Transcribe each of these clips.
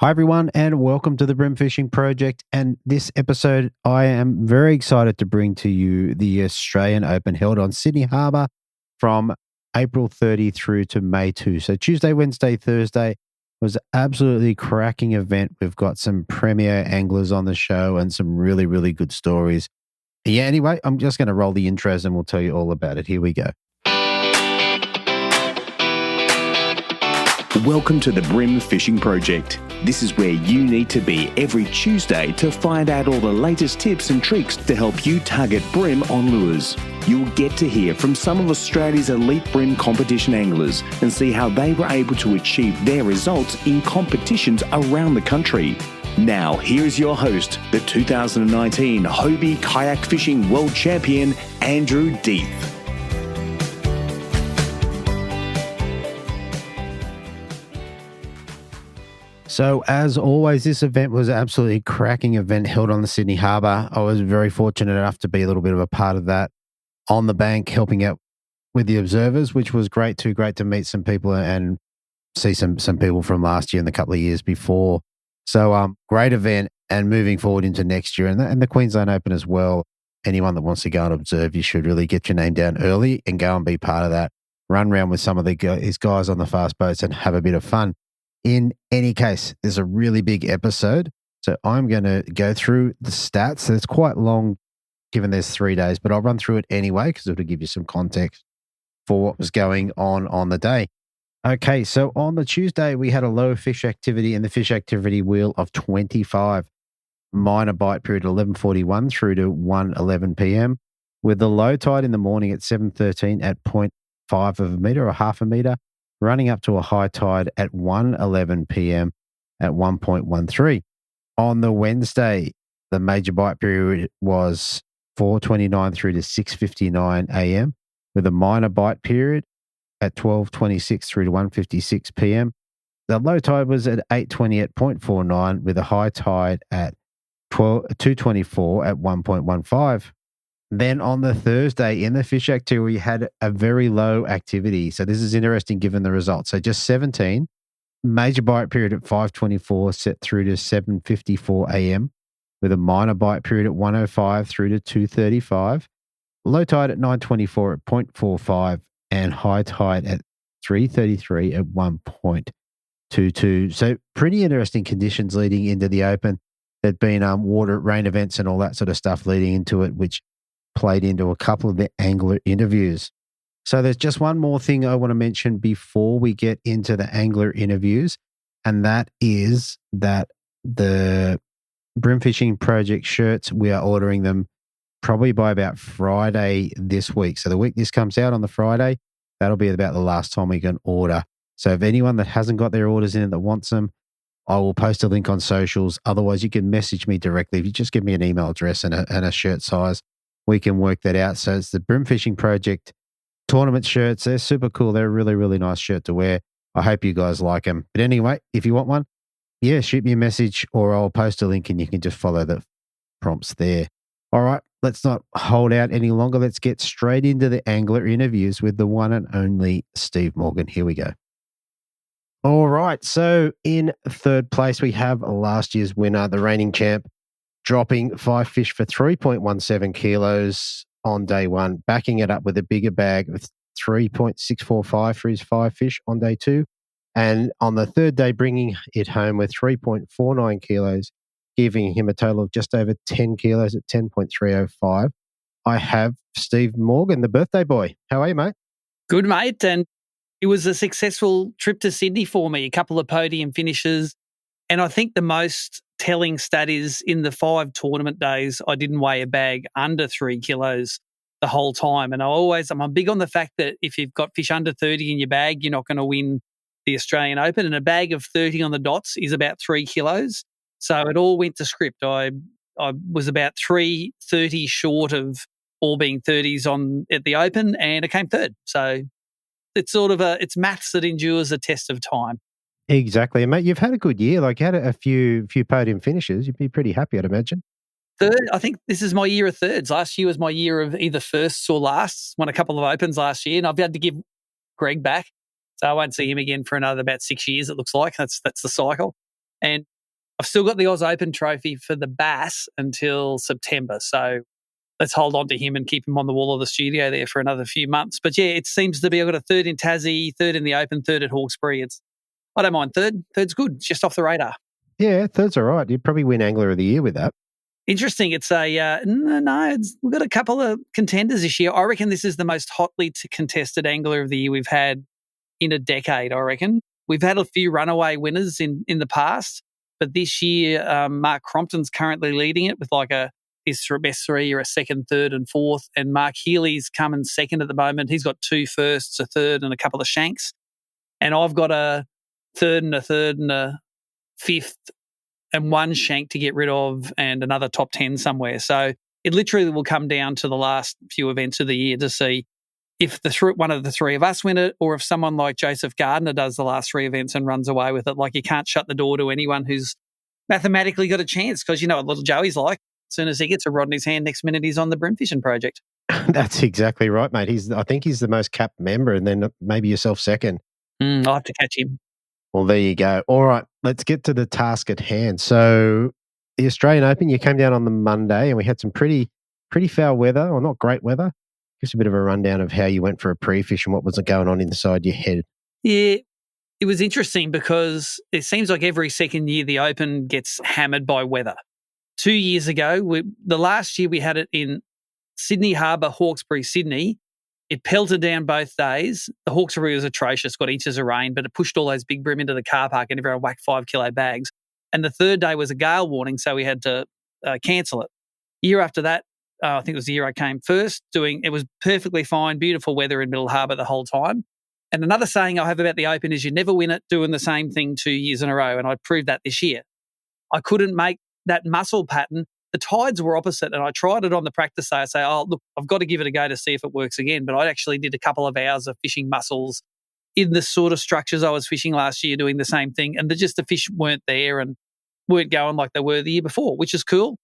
Hi, everyone, and welcome to the Bream Fishing Project. And this episode, I am very excited to bring to you the Australian Open held on Sydney Harbour from April 30 through to May 2. So Tuesday, Wednesday, Thursday was an absolutely cracking event. We've got some premier anglers on the show and some really, really good stories. Yeah, anyway, I'm just going to roll the intros and we'll tell you all about it. Here we go. Welcome to the Bream Fishing Project. This is where you need to be every Tuesday to find out all the latest tips and tricks to help you target bream on lures. You'll get to hear from some of Australia's elite bream competition anglers and see how they were able to achieve their results in competitions around the country. Now, here's your host, the 2019 Hobie Kayak Fishing World Champion, Andrew Deeth. So, as always, this event was an absolutely cracking event held on the Sydney Harbour. I was very fortunate enough to be a little bit of a part of that on the bank, helping out with the observers, which was great too. Great to meet some people and see some people from last year and the couple of years before. So, great event, and moving forward into next year and the Queensland Open as well. Anyone that wants to go and observe, you should really get your name down early and go and be part of that. Run around with some of these guys on the fast boats and have a bit of fun. In any case, there's a really big episode, so I'm going to go through the stats. So it's quite long, given there's 3 days, but I'll run through it anyway because it'll give you some context for what was going on the day. Okay, so on the Tuesday, we had a low fish activity in the fish activity wheel of 25. Minor bite period 11:41 through to 1:11 p.m. with the low tide in the morning at 7:13 at 0.5 of a metre or half a metre, running up to a high tide at 1:11 p.m. at 1.13. On the Wednesday, the major bite period was 4:29 through to 6:59 a.m. with a minor bite period at 12:26 through to 1:56 p.m. The low tide was at 8:20 at 0.49 with a high tide at 2:24 at 1.15. Then on the Thursday in the fish activity, we had a very low activity. So this is interesting given the results. So just 17, major bite period at 5:24 set through to 7:54 a.m. with a minor bite period at 1:05 through to 2:35, low tide at 9:24 at 0.45 and high tide at 3:33 at 1.22. So pretty interesting conditions leading into the Open. There'd been water, rain events and all that sort of stuff leading into it, which played into a couple of the angler interviews. So there's just one more thing I want to mention before we get into the angler interviews, and that is that the Bream Fishing Project shirts, we are ordering them probably by about Friday this week. So the week this comes out on the Friday, that'll be about the last time we can order. So if anyone that hasn't got their orders in that wants them, I will post a link on socials. Otherwise, you can message me directly. If you just give me an email address and a shirt size, we can work that out. So it's the Bream Fishing Project tournament shirts. They're super cool. They're a really, really nice shirt to wear. I hope you guys like them. But anyway, if you want one, shoot me a message or I'll post a link and you can just follow the prompts there. All right, let's not hold out any longer. Let's get straight into the angler interviews with the one and only Steve Morgan. Here we go. All right, so in third place, we have last year's winner, the reigning champ, dropping 5 fish for 3.17 kilos on day one, backing it up with a bigger bag of 3.645 for his 5 fish on day 2. And on the third day, bringing it home with 3.49 kilos, giving him a total of just over 10 kilos at 10.305. I have Steve Morgan, the birthday boy. How are you, mate? Good, mate. And it was a successful trip to Sydney for me, a couple of podium finishes. And I think the most telling stat is in the 5 tournament days, I didn't weigh a bag under 3 kilos the whole time. And I'm big on the fact that if you've got fish under 30 in your bag, you're not going to win the Australian Open. And a bag of 30 on the dots is about 3 kilos. So it all went to script. I was about 3.30 short of all being 30s at the Open, and I came third. So it's it's maths that endures a test of time. Exactly. And mate, you've had a good year. Like you had a few podium finishes. You'd be pretty happy, I'd imagine. Third, I think this is my year of thirds. Last year was my year of either firsts or lasts. Won a couple of Opens last year, and I've had to give Greg back. So I won't see him again for another about 6 years, it looks like. That's the cycle. And I've still got the Oz Open trophy for the Bass until September. So let's hold on to him and keep him on the wall of the studio there for another few months. But yeah, it seems to be I've got a third in Tassie, third in the Open, third at Hawkesbury. I don't mind third. Third's good. It's just off the radar. Yeah, third's all right. You'd probably win Angler of the Year with that. Interesting. It's we've got a couple of contenders this year. I reckon this is the most hotly contested Angler of the Year we've had in a decade, I reckon. We've had a few runaway winners in the past, but this year, Mark Crompton's currently leading it with his best three or a second, third and fourth, and Mark Healy's coming second at the moment. He's got 2 firsts, a third and a couple of shanks. And I've got a third and a fifth and 1 shank to get rid of and another top 10 somewhere. So it literally will come down to the last few events of the year to see if one of the three of us win it, or if someone like Joseph Gardner does the last 3 events and runs away with it. Like, you can't shut the door to anyone who's mathematically got a chance, because you know what little Joey's like. As soon as he gets a rod in his hand, next minute he's on the Bream fishing project. That's exactly right, mate. I think he's the most capped member, and then maybe yourself second. I'll have to catch him. Well, there you go. All right, let's get to the task at hand. So the Australian Open, you came down on the Monday and we had some pretty foul weather, or not great weather. Just a bit of a rundown of how you went for a pre-fish and what was going on inside your head. Yeah, it was interesting because it seems like every second year the Open gets hammered by weather. 2 years ago, the last year we had it in Sydney Harbour, Hawkesbury, Sydney. It pelted down both days. The Hawkesbury was atrocious, got inches of rain, but it pushed all those big Bream into the car park and everyone whacked 5 kilo bags. And the third day was a gale warning, so we had to cancel it. Year after that, I think it was the year I came first, it was perfectly fine, beautiful weather in Middle Harbour the whole time. And another saying I have about the Open is you never win it doing the same thing 2 years in a row, and I proved that this year. I couldn't make that muscle pattern. The tides were opposite, and I tried it on the practice day. I say, oh, look, I've got to give it a go to see if it works again. But I actually did a couple of hours of fishing mussels in the sort of structures I was fishing last year doing the same thing, and the fish weren't there and weren't going like they were the year before, which is cool.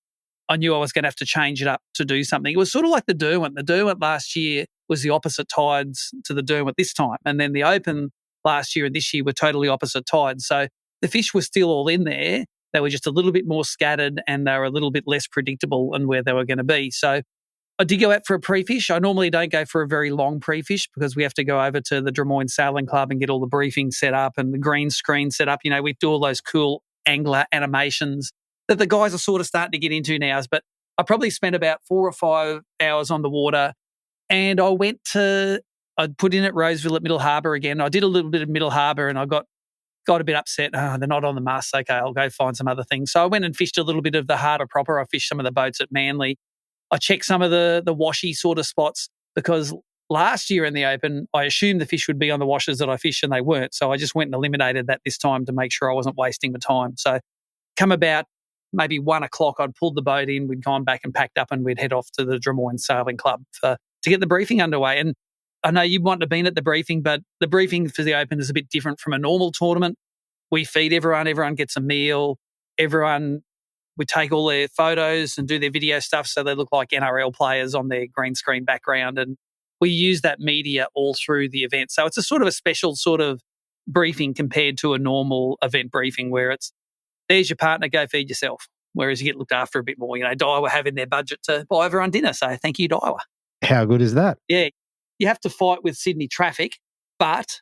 I knew I was going to have to change it up to do something. It was sort of like the Derwent. The Derwent last year was the opposite tides to the Derwent this time. And then the Open last year and this year were totally opposite tides. So the fish were still all in there. They were just a little bit more scattered and they were a little bit less predictable in where they were going to be. So I did go out for a pre-fish. I normally don't go for a very long pre-fish because we have to go over to the Drummoyne Sailing Club and get all the briefings set up and the green screen set up. You know, we do all those cool angler animations that the guys are sort of starting to get into now. But I probably spent about 4 or 5 hours on the water, and I put in at Roseville at Middle Harbour again. I did a little bit of Middle Harbour and I got a bit upset. Oh, they're not on the mast. Okay, I'll go find some other things. So I went and fished a little bit of the harbour proper. I fished some of the boats at Manly. I checked some of the washy sort of spots because last year in the Open, I assumed the fish would be on the washes that I fished and they weren't. So I just went and eliminated that this time to make sure I wasn't wasting my time. So come about maybe 1 o'clock, I'd pulled the boat in, we'd gone back and packed up and we'd head off to the Drummoyne Sailing Club to get the briefing underway. And I know you wouldn't have been at the briefing, but the briefing for the Open is a bit different from a normal tournament. We feed everyone gets a meal, we take all their photos and do their video stuff so they look like NRL players on their green screen background. And we use that media all through the event. So it's a sort of a special sort of briefing compared to a normal event briefing where it's, there's your partner, go feed yourself. Whereas you get looked after a bit more. You know, Daiwa have in their budget to buy everyone dinner. So thank you, Daiwa. How good is that? Yeah. You have to fight with Sydney traffic, but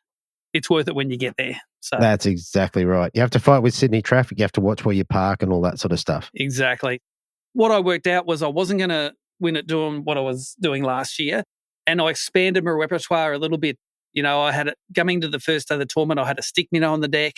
it's worth it when you get there. So that's exactly right. You have to fight with Sydney traffic. You have to watch where you park and all that sort of stuff. Exactly. What I worked out was I wasn't going to win it doing what I was doing last year, and I expanded my repertoire a little bit. You know, I had it coming to the first day of the tournament, I had a stick minnow on the deck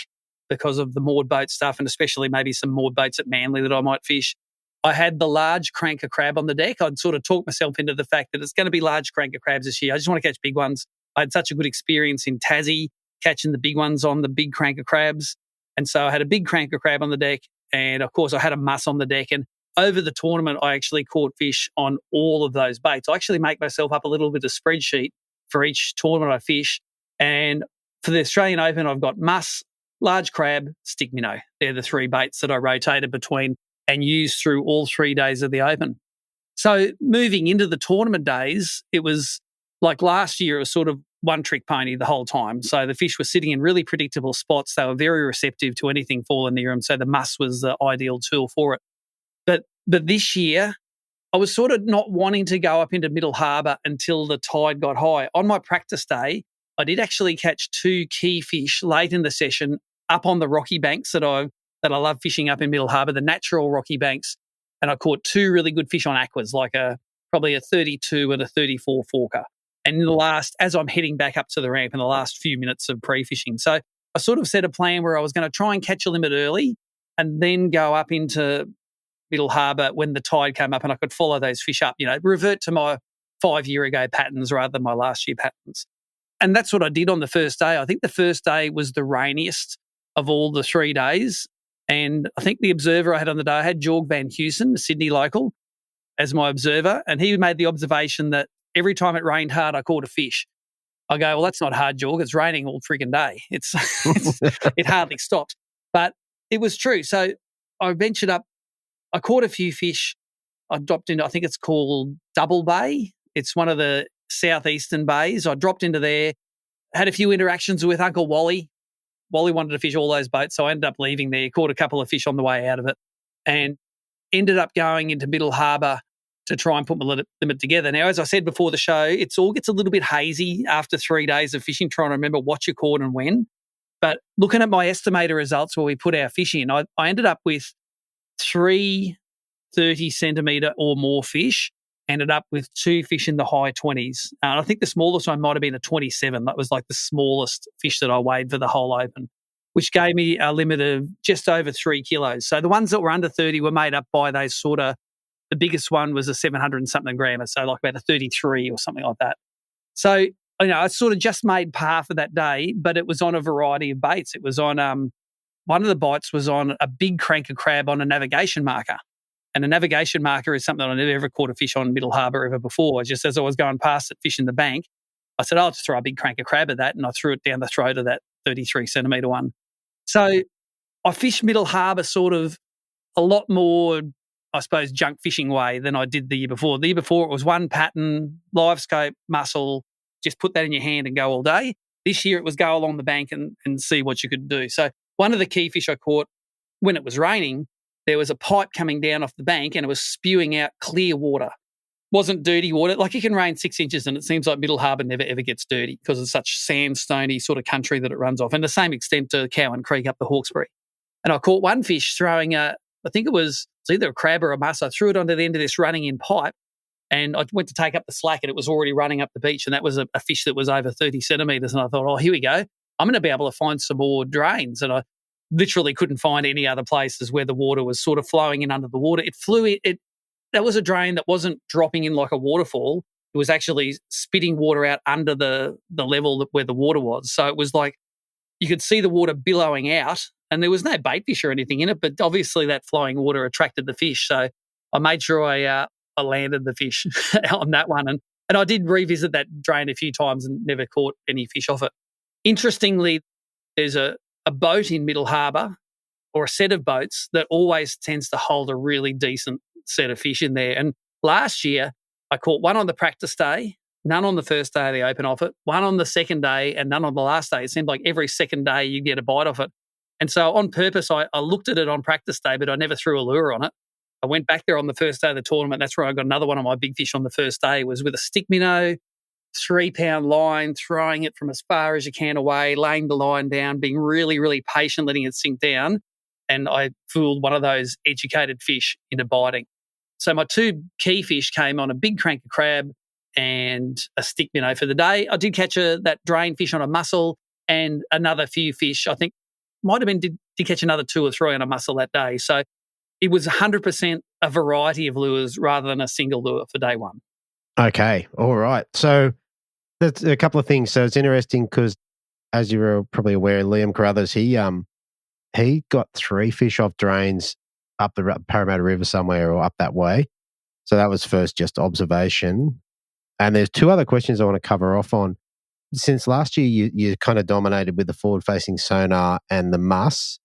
because of the moored boat stuff and especially maybe some moored boats at Manly that I might fish. I had the large cranker crab on the deck. I'd sort of talked myself into the fact that it's going to be large cranker crabs this year. I just want to catch big ones. I had such a good experience in Tassie catching the big ones on the big cranker crabs. And so I had a big cranker crab on the deck. And of course I had a muss on the deck. And over the tournament, I actually caught fish on all of those baits. I actually make myself up a little bit of spreadsheet for each tournament I fish. And for the Australian Open, I've got muss, large crab, stick minnow. They're the 3 baits that I rotated between and used through all 3 days of the Open. So moving into the tournament days, it was like last year, it was sort of one trick pony the whole time. So the fish were sitting in really predictable spots. They were very receptive to anything falling near them. So the muss was the ideal tool for it. But this year, I was sort of not wanting to go up into Middle Harbour until the tide got high. On my practice day, I did actually catch 2 key fish late in the session up on the rocky banks that I love fishing up in Middle Harbour, the natural rocky banks. And I caught 2 really good fish on aquas, like probably a 32 and a 34 forker. And in the last, as I'm heading back up to the ramp in the last few minutes of pre-fishing. So I sort of set a plan where I was going to try and catch a limit early and then go up into Middle Harbour when the tide came up and I could follow those fish up, revert to my 5 year ago patterns rather than my last year patterns. And that's what I did on the first day. I think the first day was the rainiest of all the 3 days. And I think the observer I had on the day, I had Jorg Van Heusen, the Sydney local, as my observer. And he made the observation that every time it rained hard, I caught a fish. I go, well, that's not hard, Jorg. It's raining all freaking day. It hardly stopped. But it was true. So I ventured up. I caught a few fish. I dropped into, I think it's called Double Bay. It's one of the southeastern bays. I dropped into there, had a few interactions with Uncle Wally. Wally wanted to fish all those boats, so I ended up leaving there, caught a couple of fish on the way out of it, and ended up going into Middle Harbour to try and put my limit together. Now, as I said before the show, it all gets a little bit hazy after 3 days of fishing, trying to remember what you caught and when. But looking at my estimator results where we put our fish in, I ended up with 3 30-centimetre or more fish, ended up with 2 fish in the high 20s. And I think the smallest one might have been a 27. That was like the smallest fish that I weighed for the whole open, which gave me a limit of just over 3 kilos. So the ones that were under 30 were made up by those sort of, the biggest one was a 700 and something grammer, so like about a 33 or something like that. So, I sort of just made par for that day, but it was on a variety of baits. It was on, one of the bites was on a big cranker crab on a navigation marker. And a navigation marker is something I never ever caught a fish on Middle Harbour ever before. Just as I was going past it, fishing the bank, I said, I'll just throw a big cranker crab at that, and I threw it down the throat of that 33-centimetre one. So I fished Middle Harbour sort of a lot more, I suppose, junk fishing way than I did the year before. The year before, it was one pattern, live scope, mussel, just put that in your hand and go all day. This year, it was go along the bank and see what you could do. So one of the key fish I caught when it was raining, there was a pipe coming down off the bank and it was spewing out clear water. Wasn't dirty water. Like, it can rain 6 inches and it seems like Middle Harbour never ever gets dirty because it's such sandstony sort of country that it runs off. And the same extent to Cowan Creek up the Hawkesbury. And I caught one fish throwing I think it was either a crab or a muss. I threw it onto the end of this running in pipe and I went to take up the slack and it was already running up the beach, and that was a fish that was over 30 centimetres. And I thought, oh, here we go. I'm going to be able to find some more drains. And I literally couldn't find any other places where the water was sort of flowing in under the water. It flew in. That was a drain that wasn't dropping in like a waterfall. It was actually spitting water out under the level where the water was. So it was like you could see the water billowing out, and there was no bait fish or anything in it, but obviously that flowing water attracted the fish. So I made sure I landed the fish on that one. And I did revisit that drain a few times and never caught any fish off it. Interestingly, there's a boat in Middle Harbour, or a set of boats, that always tends to hold a really decent set of fish in there. And last year, I caught one on the practice day, none on the first day of the open off it, one on the second day and none on the last day. It seemed like every second day you get a bite off it. And so on purpose, I looked at it on practice day, but I never threw a lure on it. I went back there on the first day of the tournament. That's where I got another one of my big fish on the first day. It was with a stick minnow, 3-pound line, throwing it from as far as you can away, laying the line down, being really, really patient, letting it sink down. And I fooled one of those educated fish into biting. So my 2 key fish came on a big cranker crab and a stick minnow for the day. I did catch that drain fish on a mussel and another few fish. I think might have been did catch another 2 or 3 on a mussel that day. So it was 100% a variety of lures rather than a single lure for day one. Okay. All right. So that's a couple of things. So it's interesting because, as you were probably aware, Liam Carruthers, he got 3 fish off drains up the Parramatta River somewhere or up that way. So that was first just observation. And there's 2 other questions I want to cover off on. Since last year, you kind of dominated with the forward-facing sonar and the muss.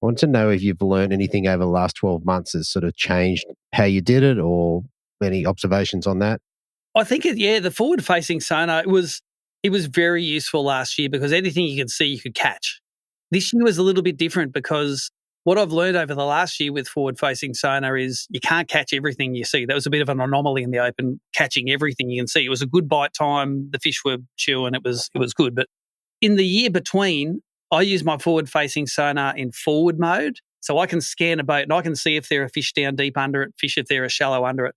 I want to know if you've learned anything over the last 12 months that's sort of changed how you did it, or any observations on that? I think, the forward-facing sonar, it was It was very useful last year because anything you could see, you could catch. This year was a little bit different because what I've learned over the last year with forward-facing sonar is you can't catch everything you see. That was a bit of an anomaly in the open, catching everything you can see. It was a good bite time. The fish were chewing. It was good. But in the year between, I use my forward-facing sonar in forward mode, so I can scan a boat and I can see if there are fish down deep under it, fish if there are shallow under it.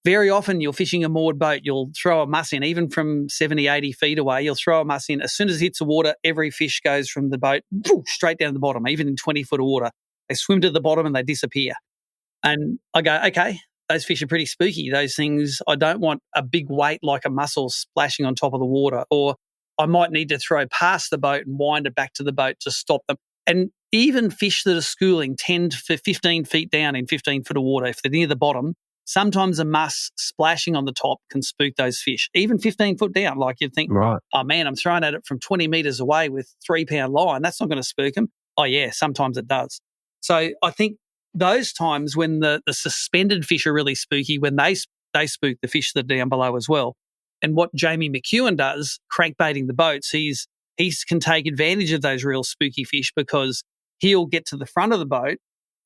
Very often you're fishing a moored boat, you'll throw a muss in, even from 70, 80 feet away, you'll throw a muss in. As soon as it hits the water, every fish goes from the boat straight down to the bottom, even in 20 foot of water. They swim to the bottom and they disappear. And I go, okay, those fish are pretty spooky. Those things, I don't want a big weight like a mussel splashing on top of the water, or I might need to throw past the boat and wind it back to the boat to stop them. And even fish that are schooling 10 to 15 feet down in 15 foot of water, if they're near the bottom, sometimes a muss splashing on the top can spook those fish, even 15 foot down. Like you'd think, Right. oh man, I'm throwing at it from 20 metres away with 3-pound line. That's not going to spook them. Oh yeah, sometimes it does. So I think those times when the suspended fish are really spooky, when they spook the fish that are down below as well. And what Jamie McEwen does, crankbaiting the boats, he can take advantage of those real spooky fish because he'll get to the front of the boat,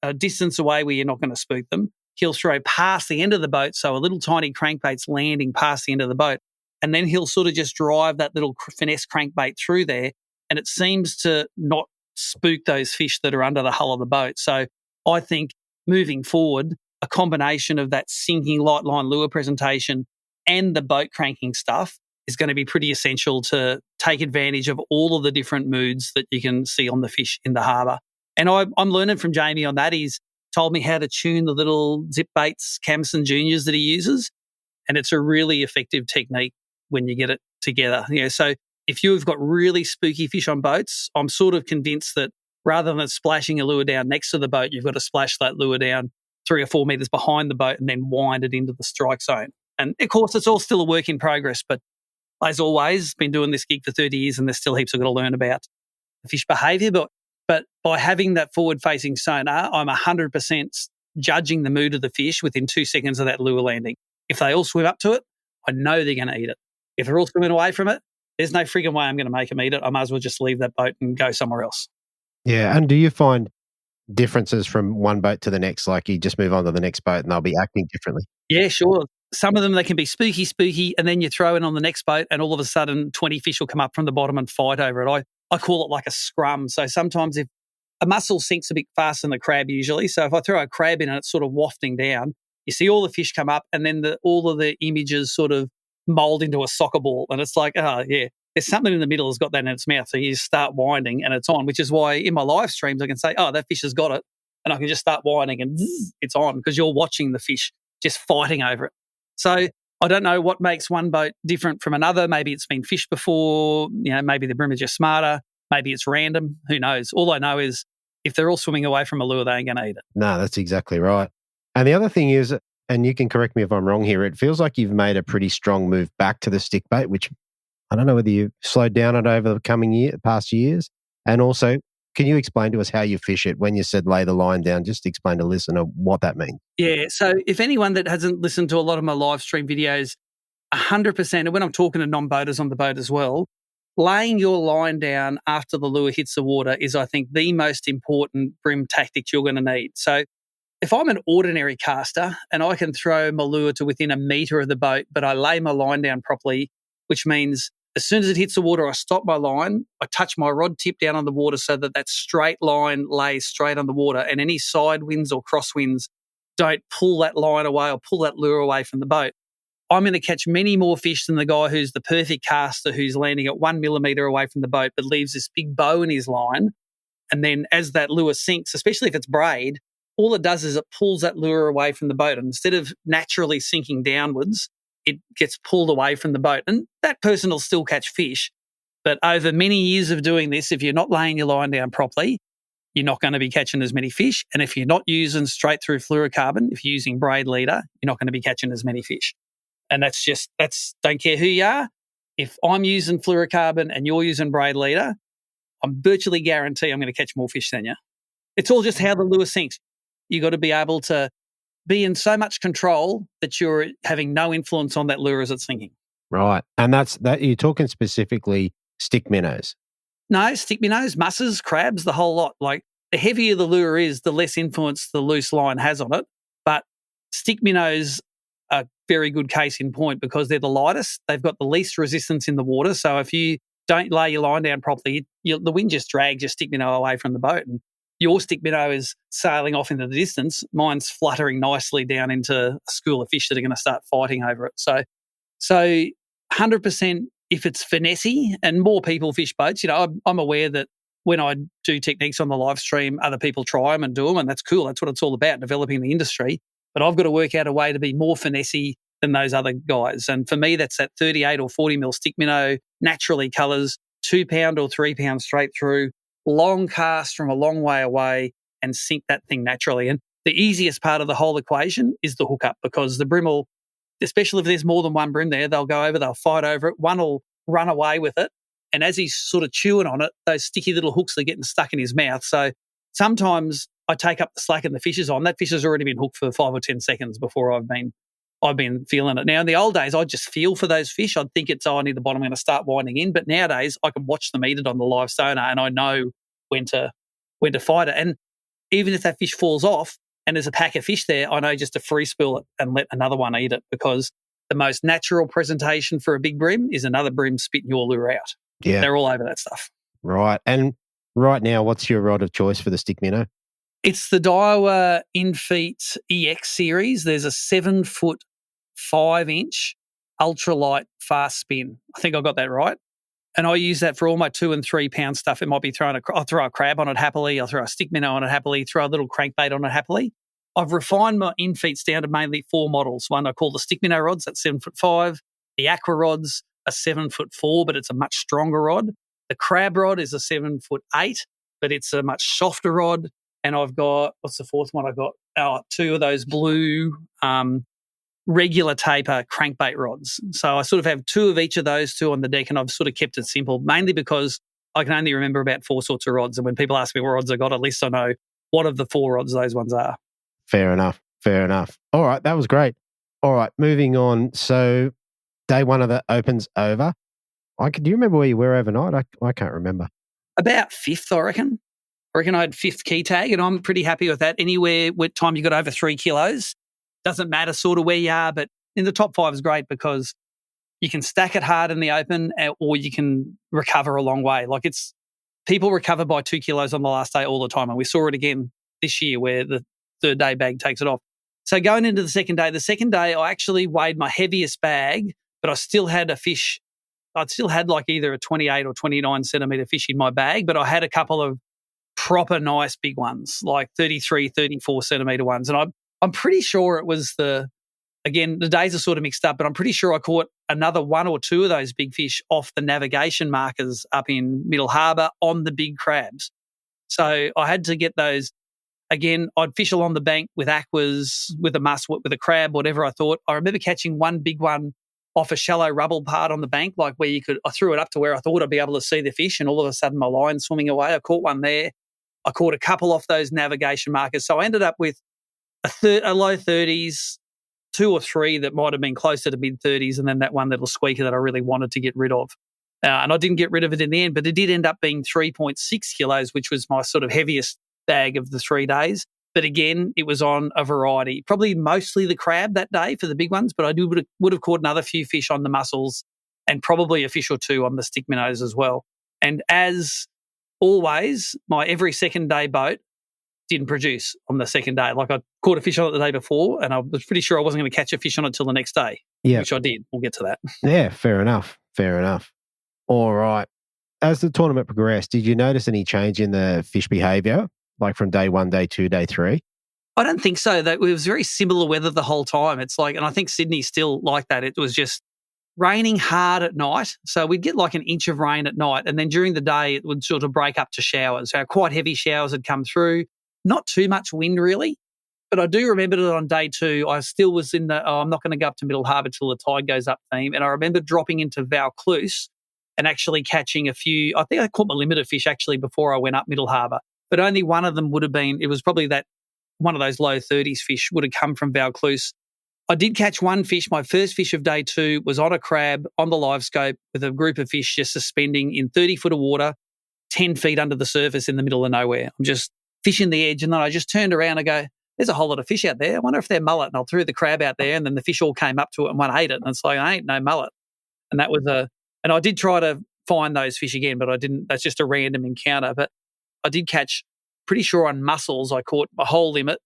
a distance away where you're not going to spook them. He'll throw past the end of the boat, so a little tiny crankbait's landing past the end of the boat, and then he'll sort of just drive that little finesse crankbait through there, and it seems to not spook those fish that are under the hull of the boat. So I think moving forward, a combination of that sinking light line lure presentation and the boat cranking stuff is going to be pretty essential to take advantage of all of the different moods that you can see on the fish in the harbour. And I'm learning from Jamie on that. He's told me how to tune the little zip baits, Camson Juniors that he uses. And it's a really effective technique when you get it together. So if you've got really spooky fish on boats, I'm sort of convinced that rather than splashing a lure down next to the boat, you've got to splash that lure down 3 or 4 metres behind the boat and then wind it into the strike zone. And of course, it's all still a work in progress, but as always, been doing this gig for 30 years and there's still heaps I've got to learn about the fish behaviour. But by having that forward-facing sonar, I'm 100% judging the mood of the fish within 2 seconds of that lure landing. If they all swim up to it, I know they're going to eat it. If they're all swimming away from it, there's no frigging way I'm going to make them eat it. I might as well just leave that boat and go somewhere else. Yeah. And do you find differences from one boat to the next? Like you just move on to the next boat and they'll be acting differently? Yeah, sure. Some of them, they can be spooky, and then you throw in on the next boat and all of a sudden 20 fish will come up from the bottom and fight over it. I call it like a scrum. So sometimes if a mussel sinks a bit faster than the crab usually, so if I throw a crab in and it's sort of wafting down, you see all the fish come up and then all of the images sort of mould into a soccer ball. And it's like, oh, yeah, there's something in the middle that's got that in its mouth. So you just start winding and it's on, which is why in my live streams I can say, oh, that fish has got it. And I can just start winding and zzz, it's on because you're watching the fish just fighting over it. So I don't know what makes one boat different from another. Maybe it's been fished before, maybe the Bream are just smarter. Maybe it's random. Who knows? All I know is if they're all swimming away from a lure, they ain't going to eat it. No, that's exactly right. And the other thing is, and you can correct me if I'm wrong here, it feels like you've made a pretty strong move back to the stick bait, which I don't know whether you've slowed down it over the past years. And also, can you explain to us how you fish it? When you said lay the line down, just explain to listener what that means. Yeah, so if anyone that hasn't listened to a lot of my live stream videos, 100%, and when I'm talking to non-boaters on the boat as well, laying your line down after the lure hits the water is, I think, the most important Bream tactic you're going to need. So if I'm an ordinary caster and I can throw my lure to within a metre of the boat, but I lay my line down properly, which means as soon as it hits the water, I stop my line, I touch my rod tip down on the water so that straight line lays straight on the water, and any side winds or crosswinds don't pull that line away or pull that lure away from the boat. I'm going to catch many more fish than the guy who's the perfect caster who's landing at 1 millimetre away from the boat but leaves this big bow in his line. And then as that lure sinks, especially if it's braid, all it does is it pulls that lure away from the boat. And instead of naturally sinking downwards, it gets pulled away from the boat. And that person will still catch fish. But over many years of doing this, if you're not laying your line down properly, you're not going to be catching as many fish. And if you're not using straight through fluorocarbon, if you're using braid leader, you're not going to be catching as many fish. And that's don't care who you are. If I'm using fluorocarbon and you're using braid leader, I'm virtually guarantee I'm going to catch more fish than you. It's all just how the lure sinks. You got to be able to be in so much control that you're having no influence on that lure as it's sinking. Right. And that's that you're talking specifically stick minnows. No, stick minnows, musses, crabs, the whole lot. Like the heavier the lure is, the less influence the loose line has on it. But stick minnows are very good case in point because they're the lightest. They've got the least resistance in the water. So if you don't lay your line down properly, the wind just drags your stick minnow away from the boat. And your stick minnow is sailing off into the distance. Mine's fluttering nicely down into a school of fish that are going to start fighting over it. So 100% if it's finessey and more people fish boats, I'm aware that when I do techniques on the live stream, other people try them and do them, and that's cool. That's what it's all about, developing the industry. But I've got to work out a way to be more finessey than those other guys. And for me, that's that 38 or 40 mil stick minnow, naturally colours, 2 pound or 3 pound straight through, long cast from a long way away and sink that thing naturally. And the easiest part of the whole equation is the hookup, because the brim will, especially if there's more than one brim there, they'll go over, they'll fight over it. One will run away with it. And as he's sort of chewing on it, those sticky little hooks are getting stuck in his mouth. So sometimes I take up the slack and the fish is on. That fish has already been hooked for 5 or 10 seconds before I've been feeling it. Now, in the old days, I'd just feel for those fish. I'd think it's, near the bottom, I'm going to start winding in. But nowadays, I can watch them eat it on the live sonar and I know when to fight it. And even if that fish falls off and there's a pack of fish there, I know just to free spool it and let another one eat it, because the most natural presentation for a big brim is another brim spitting your lure out. Yeah. They're all over that stuff. Right. And right now, what's your rod of choice for the stick minnow? It's the Daiwa Infeet EX series. There's a 7-foot, 5-inch ultralight fast spin. I think I got that right. And I use that for all my 2 and 3 pound stuff. It might be I'll throw a crab on it happily. I'll throw a stick minnow on it happily, throw a little crankbait on it happily. I've refined my Infeets down to mainly 4 models. One I call the stick minnow rods, that's 7'5". The aqua rods are 7'4", but it's a much stronger rod. The crab rod is a 7'8", but it's a much softer rod. And I've got, what's the fourth one? I've got 2 of those blue regular taper crankbait rods. So I sort of have 2 of each of those 2 on the deck, and I've sort of kept it simple, mainly because I can only remember about 4 sorts of rods. And when people ask me what rods I got, at least I know what of the 4 rods those ones are. Fair enough. All right, that was great. All right, moving on. So day one of the Open's over. Do you remember where you were overnight? I can't remember. About 5th, I reckon. I had 5th key tag, and I'm pretty happy with that. Anywhere with time you got over 3 kilos, doesn't matter sort of where you are, but in the top 5 is great because you can stack it hard in the Open, or you can recover a long way. Like people recover by 2 kilos on the last day all the time, and we saw it again this year where the third day bag takes it off. So going into the second day, I actually weighed my heaviest bag, but I still had a fish. I'd still had like either a 28 or 29 centimetre fish in my bag, but I had a couple of proper nice big ones, like 33, 34 centimetre ones. And I'm pretty sure it was again, the days are sort of mixed up, but I'm pretty sure I caught another 1 or 2 of those big fish off the navigation markers up in Middle Harbour on the big crabs. So I had to get those. Again, I'd fish along the bank with aquas, with a muscle, with a crab, whatever I thought. I remember catching one big one off a shallow rubble part on the bank, like where I threw it up to where I thought I'd be able to see the fish, and all of a sudden my line's swimming away. I caught one there. I caught a couple off those navigation markers. So I ended up with a low 30s, 2 or 3 that might have been closer to mid 30s, and then that one little squeaker that I really wanted to get rid of. And I didn't get rid of it in the end, but it did end up being 3.6 kilos, which was my sort of heaviest bag of the 3 days. But again, it was on a variety, probably mostly the crab that day for the big ones, but I would have caught another few fish on the mussels and probably a fish or 2 on the stick minnows as well. And as always, my every second day boat didn't produce on the second day. Like I caught a fish on it the day before, and I was pretty sure I wasn't going to catch a fish on it till the next day, which I did. We'll get to that. Yeah, fair enough. All right. As the tournament progressed, did you notice any change in the fish behaviour, like from day 1, day 2, day 3? I don't think so. It was very similar weather the whole time. It's like, and I think Sydney's still like that. It was just raining hard at night. So we'd get like an inch of rain at night, and then during the day it would sort of break up to showers. So quite heavy showers had come through. Not too much wind really, but I do remember that on day 2, I still was in I'm not going to go up to Middle Harbour till the tide goes up theme. And I remember dropping into Vaucluse and actually catching a few. I think I caught my limit of fish actually before I went up Middle Harbour, but only one of them would have been, it was probably that one of those low 30s fish would have come from Vaucluse. I did catch one fish. My first fish of day 2 was on a crab on the live scope with a group of fish just suspending in 30 foot of water, 10 feet under the surface in the middle of nowhere. I'm just fishing the edge, and then I just turned around and go, there's a whole lot of fish out there. I wonder if they're mullet. And I threw the crab out there, and then the fish all came up to it and one ate it. And it's like, I ain't no mullet. And that was and I did try to find those fish again, but I didn't. That's just a random encounter. But I did catch, pretty sure on mussels, I caught a whole limit,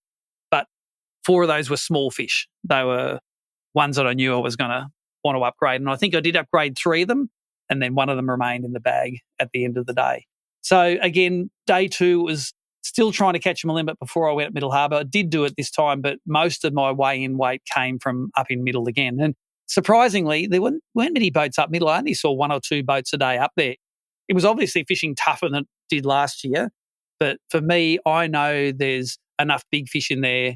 but 4 of those were small fish. They were ones that I knew I was going to want to upgrade. And I think I did upgrade 3 of them, and then one of them remained in the bag at the end of the day. So again, day 2 was still trying to catch them a limit before I went at Middle Harbour. I did do it this time, but most of my weigh-in weight came from up in Middle again. And surprisingly, there weren't many boats up Middle. I only saw 1 or 2 boats a day up there. It was obviously fishing tougher than it did last year, but for me, I know there's enough big fish in there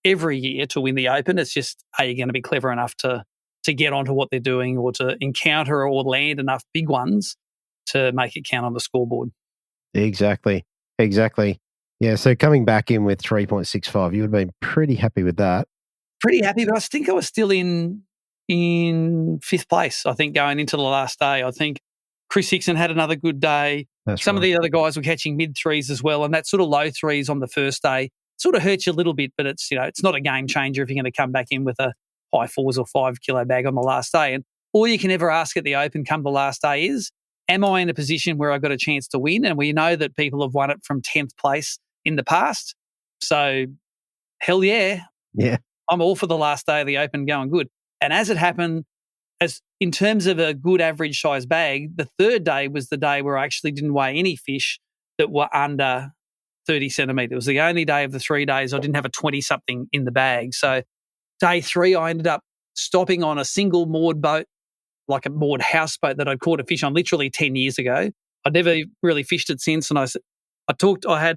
every year to win the Open. It's just, are you going to be clever enough to get onto what they're doing, or to encounter or land enough big ones to make it count on the scoreboard? Exactly. Yeah, so coming back in with 3.65, you would have been pretty happy with that. Pretty happy, but I think I was still in 5th place, I think, going into the last day. I think Chris Hickson had another good day. Some of the other guys were catching mid-3s as well, and that sort of low 3s on the first day sort of hurts you a little bit, but it's, it's not a game changer if you're going to come back in with a high 4s or 5 kilo bag on the last day. And all you can ever ask at the Open come the last day is, am I in a position where I've got a chance to win? And we know that people have won it from 10th place in the past. So, hell yeah. Yeah. I'm all for the last day of the Open going good. And as it happened, as in terms of a good average size bag, the 3rd day was the day where I actually didn't weigh any fish that were under 30 centimetres. It was the only day of the 3 days I didn't have a 20-something in the bag. So day 3, I ended up stopping on a single moored boat, like a moored houseboat that I'd caught a fish on literally 10 years ago. I'd never really fished it since, and I had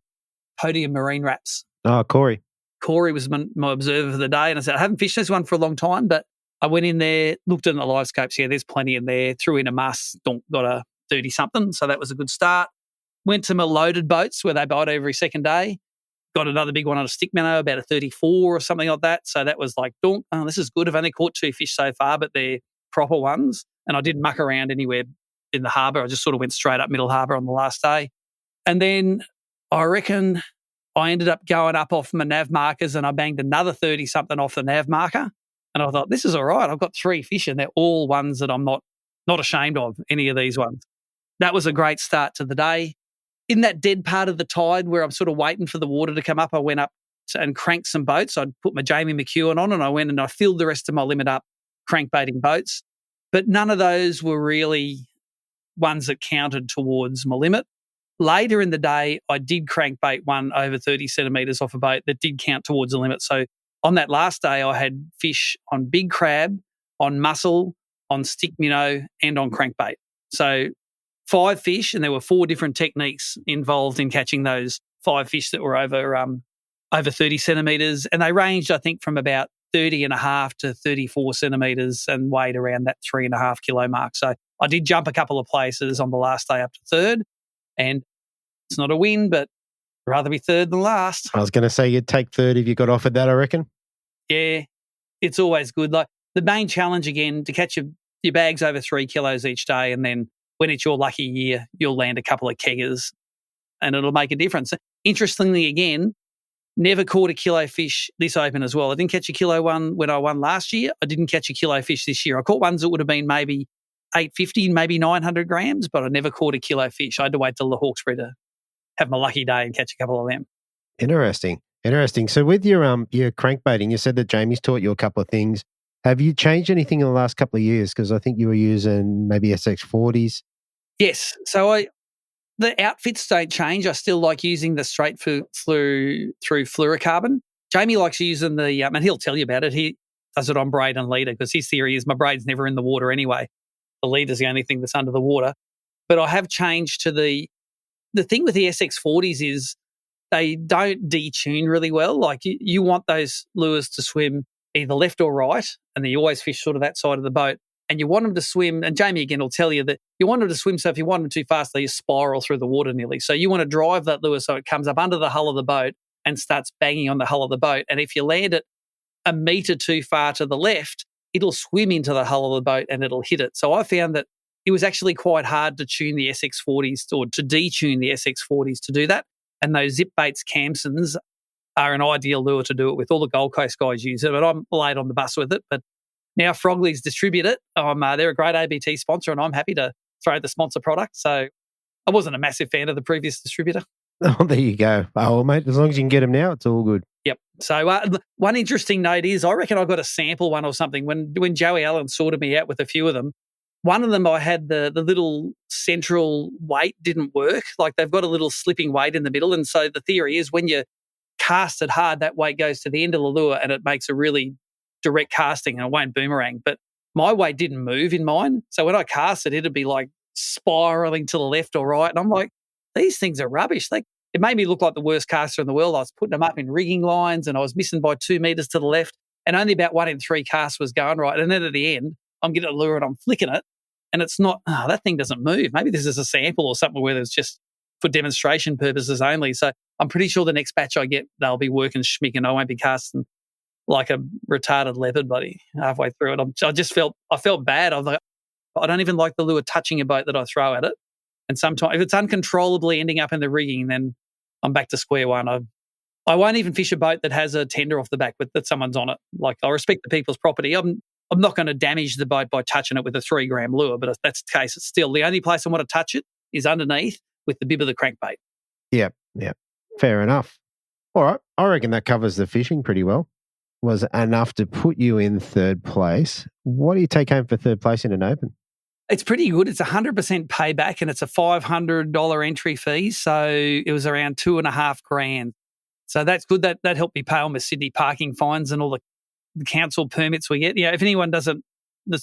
podium marine wraps. Oh, Corey. Corey was my observer for the day, and I said, I haven't fished this one for a long time, but I went in there, looked at the live scopes. Yeah, there's plenty in there. Threw in a muss, got a 30-something, so that was a good start. Went to my loaded boats where they bite every second day. Got another big one on a stick minnow, about a 34 or something like that. So that was like, oh, this is good. I've only caught 2 fish so far, but they're proper ones. And I didn't muck around anywhere in the harbour. I just sort of went straight up Middle Harbour on the last day. And then I reckon I ended up going up off my nav markers, and I banged another 30-something off the nav marker. And I thought, this is all right. I've got 3 fish, and they're all ones that I'm not ashamed of, any of these ones. That was a great start to the day. In that dead part of the tide where I'm sort of waiting for the water to come up, I went up and cranked some boats. I'd put my Jamie McEwen on, and I went and I filled the rest of my limit up crankbaiting boats. But none of those were really ones that counted towards my limit. Later in the day, I did crankbait one over 30 centimetres off a boat that did count towards the limit. So on that last day, I had fish on big crab, on mussel, on stick minnow, and on crankbait. So 5 fish, and there were 4 different techniques involved in catching those 5 fish that were over 30 centimetres. And they ranged, I think, from about 30.5 to 34 centimetres and weighed around that 3.5 kilo mark. So I did jump a couple of places on the last day up to 3rd, and it's not a win, but I'd rather be 3rd than last. I was going to say you'd take 3rd if you got offered that, I reckon. Yeah, it's always good. Like the main challenge, again, to catch your bags over 3 kilos each day, and then when it's your lucky year, you'll land a couple of keggers and it'll make a difference. Interestingly, again, never caught a kilo fish this Open as well. I didn't catch a kilo one when I won last year. I didn't catch a kilo fish this year. I caught ones that would have been maybe 850, maybe 900 grams, but I never caught a kilo fish. I had to wait till the Hawkesbury to have my lucky day and catch a couple of them. Interesting. So with your crankbaiting, you said that Jamie's taught you a couple of things. Have you changed anything in the last couple of years? Because I think you were using maybe SX40s. Yes. So the outfits don't change. I still like using the straight through fluorocarbon. Jamie likes using the, and he'll tell you about it. He does it on braid and leader because his theory is my braid's never in the water anyway. The leader's the only thing that's under the water. But I have changed to the thing with the SX40s is they don't detune really well. Like you want those lures to swim either left or right, and then you always fish sort of that side of the boat. And you want them to swim, and Jamie again will tell you that you want them to swim, so if you want them too fast, they just spiral through the water nearly. So you want to drive that lure so it comes up under the hull of the boat and starts banging on the hull of the boat. And if you land it a metre too far to the left, it'll swim into the hull of the boat and it'll hit it. So I found that it was actually quite hard to tune the SX40s or to detune the SX40s to do that. And those Zip Baits Campsons are an ideal lure to do it with. All the Gold Coast guys use it, but I'm late on the bus with it. But now Frogley's distribute it. They're a great ABT sponsor, and I'm happy to throw the sponsor product. So I wasn't a massive fan of the previous distributor. Oh, there you go. Oh, well, mate, as long as you can get them now, it's all good. Yep. So one interesting note is I reckon I got a sample one or something. When Joey Allen sorted me out with a few of them, one of them I had the little central weight didn't work. Like they've got a little slipping weight in the middle. And so the theory is when you cast it hard, that weight goes to the end of the lure and it makes a really direct casting and it won't boomerang. But my weight didn't move in mine. So when I cast it, it'd be like spiraling to the left or right. And I'm like, these things are rubbish. It made me look like the worst caster in the world. I was putting them up in rigging lines and I was missing by 2 meters to the left and only about 1 in 3 casts was going right. And then at the end, I'm getting a lure and I'm flicking it and it's not, that thing doesn't move. Maybe this is a sample or something where it's just for demonstration purposes only. So I'm pretty sure the next batch I get, they'll be working schmick and I won't be casting like a retarded leopard buddy halfway through it. I felt bad. I was like, I don't even like the lure touching a boat that I throw at it. And sometimes if it's uncontrollably ending up in the rigging, then I'm back to square one. I won't even fish a boat that has a tender off the back that someone's on it. Like I respect the people's property. I'm not going to damage the boat by touching it with a 3 gram lure, but if that's the case, it's still the only place I want to touch it is underneath with the bib of the crankbait. Yep. Fair enough. All right. I reckon that covers the fishing pretty well. Was enough to put you in third place. What do you take home for third place in an open? It's pretty good. It's 100% payback and it's a $500 entry fee. So it was around $2,500. So that's good. That helped me pay all my Sydney parking fines and all the council permits we get. If anyone that's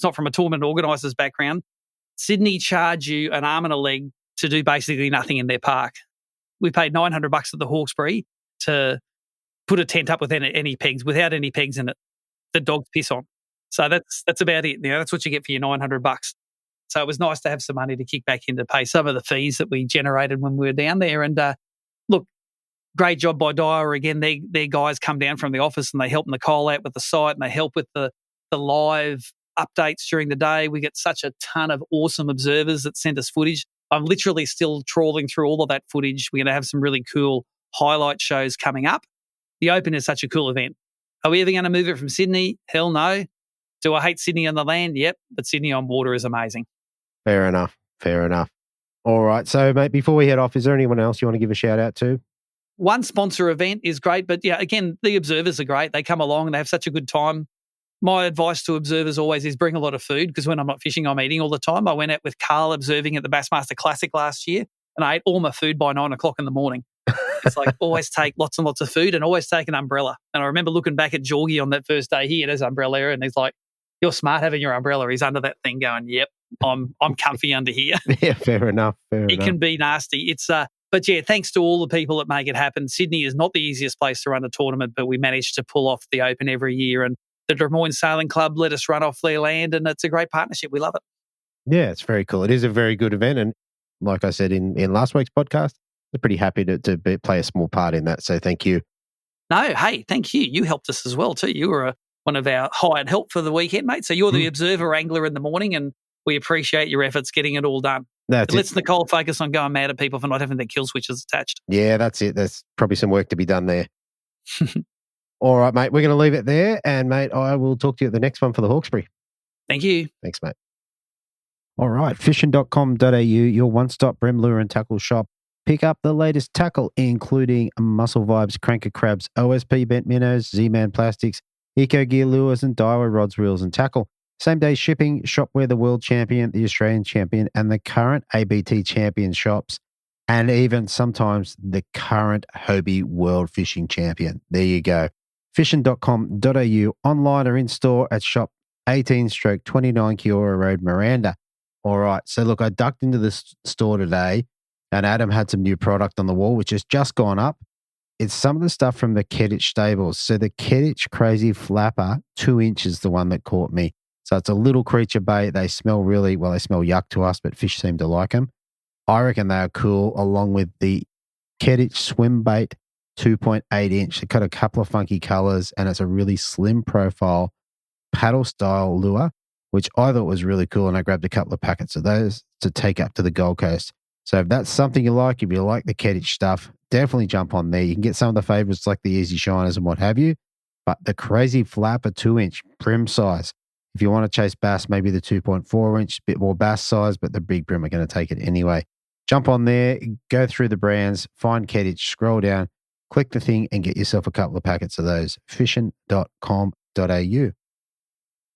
not from a tournament organiser's background, Sydney charge you an arm and a leg to do basically nothing in their park. We paid $900 at the Hawkesbury to put a tent up without any pegs in it. The dogs piss on. So that's about it. That's what you get for your $900. So it was nice to have some money to kick back in to pay some of the fees that we generated when we were down there. And look, great job by Daiwa. Again, their guys come down from the office and they help Nicole out with the site and they help with the live updates during the day. We get such a ton of awesome observers that send us footage. I'm literally still trawling through all of that footage. We're going to have some really cool highlight shows coming up. The Open is such a cool event. Are we ever going to move it from Sydney? Hell no. Do I hate Sydney on the land? Yep. But Sydney on water is amazing. Fair enough. All right. So, mate, before we head off, is there anyone else you want to give a shout out to? One sponsor event is great, but again, the observers are great. They come along and they have such a good time. My advice to observers always is bring a lot of food because when I'm not fishing, I'm eating all the time. I went out with Carl observing at the Bassmaster Classic last year and I ate all my food by 9 o'clock in the morning. It's like always take lots and lots of food and always take an umbrella. And I remember looking back at Georgie on that first day. He had his umbrella and he's like, "You're smart having your umbrella." He's under that thing going, "Yep, I'm comfy under here." Yeah, fair enough. It can be nasty. But thanks to all the people that make it happen. Sydney is not the easiest place to run a tournament, but we managed to pull off the Open every year. And the Des Moines Sailing Club let us run off their land, and it's a great partnership. We love it. Yeah, it's very cool. It is a very good event, and like I said in last week's podcast, I'm pretty happy to play a small part in that. So thank you. No, hey, thank you. You helped us as well too. You were one of our hired help for the weekend, mate. So you're the observer angler in the morning, and we appreciate your efforts getting it all done. Let's Nicole focus on going mad at people for not having their kill switches attached. Yeah, that's it. There's probably some work to be done there. All right, mate. We're going to leave it there. And, mate, I will talk to you at the next one for the Hawkesbury. Thank you. Thanks, mate. All right. Fishing.com.au, your one-stop bream lure and tackle shop. Pick up the latest tackle, including Muscle Vibes, Cranker Crabs, OSP Bent Minnows, Z-Man Plastics, Eco Gear Lures, and Daiwa Rods, Reels, and Tackle. Same-day shipping. Shop where the world champion, the Australian champion, and the current ABT champion shops, and even sometimes the current Hobie World Fishing Champion. There you go. Fishing.com.au, online or in-store at shop 18/29 Kiora Road, Miranda. All right. So, look, I ducked into the store today, and Adam had some new product on the wall, which has just gone up. It's some of the stuff from the Kettich stables. So, the Kettich Crazy Flapper 2 inches, the one that caught me. So it's a little creature bait. They smell they smell yuck to us, but fish seem to like them. I reckon they are cool, along with the Kettich swim bait 2.8 inch. It got a couple of funky colors, and it's a really slim profile paddle style lure, which I thought was really cool. And I grabbed a couple of packets of those to take up to the Gold Coast. So if that's something you like, if you like the Kettich stuff, definitely jump on there. You can get some of the favorites like the Easy Shiners and what have you, but the Crazy Flap, a 2-inch Bream size. If you want to chase bass, maybe the 2.4 inch, bit more bass size, but the big Bream are going to take it anyway. Jump on there, go through the brands, find Kettich, scroll down, click the thing and get yourself a couple of packets of those. Fishing.com.au.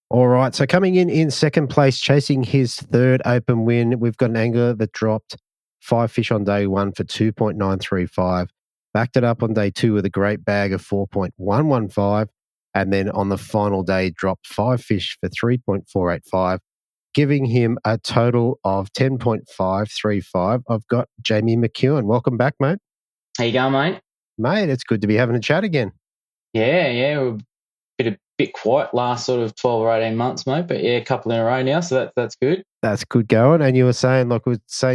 All right, so coming in second place, chasing his third open win, we've got an angler that dropped 5 fish on day 1 for 2.935, backed it up on day 2 with a great bag of 4.115, and then on the final day dropped 5 fish for 3.485, giving him a total of 10.535. I've got Jamie McEwen. Welcome back, mate. How you going, mate? Mate, it's good to be having a chat again. Yeah, we're a bit quiet last sort of 12 or 18 months, mate, but yeah, a couple in a row now, so that's good. That's good going. And you were saying,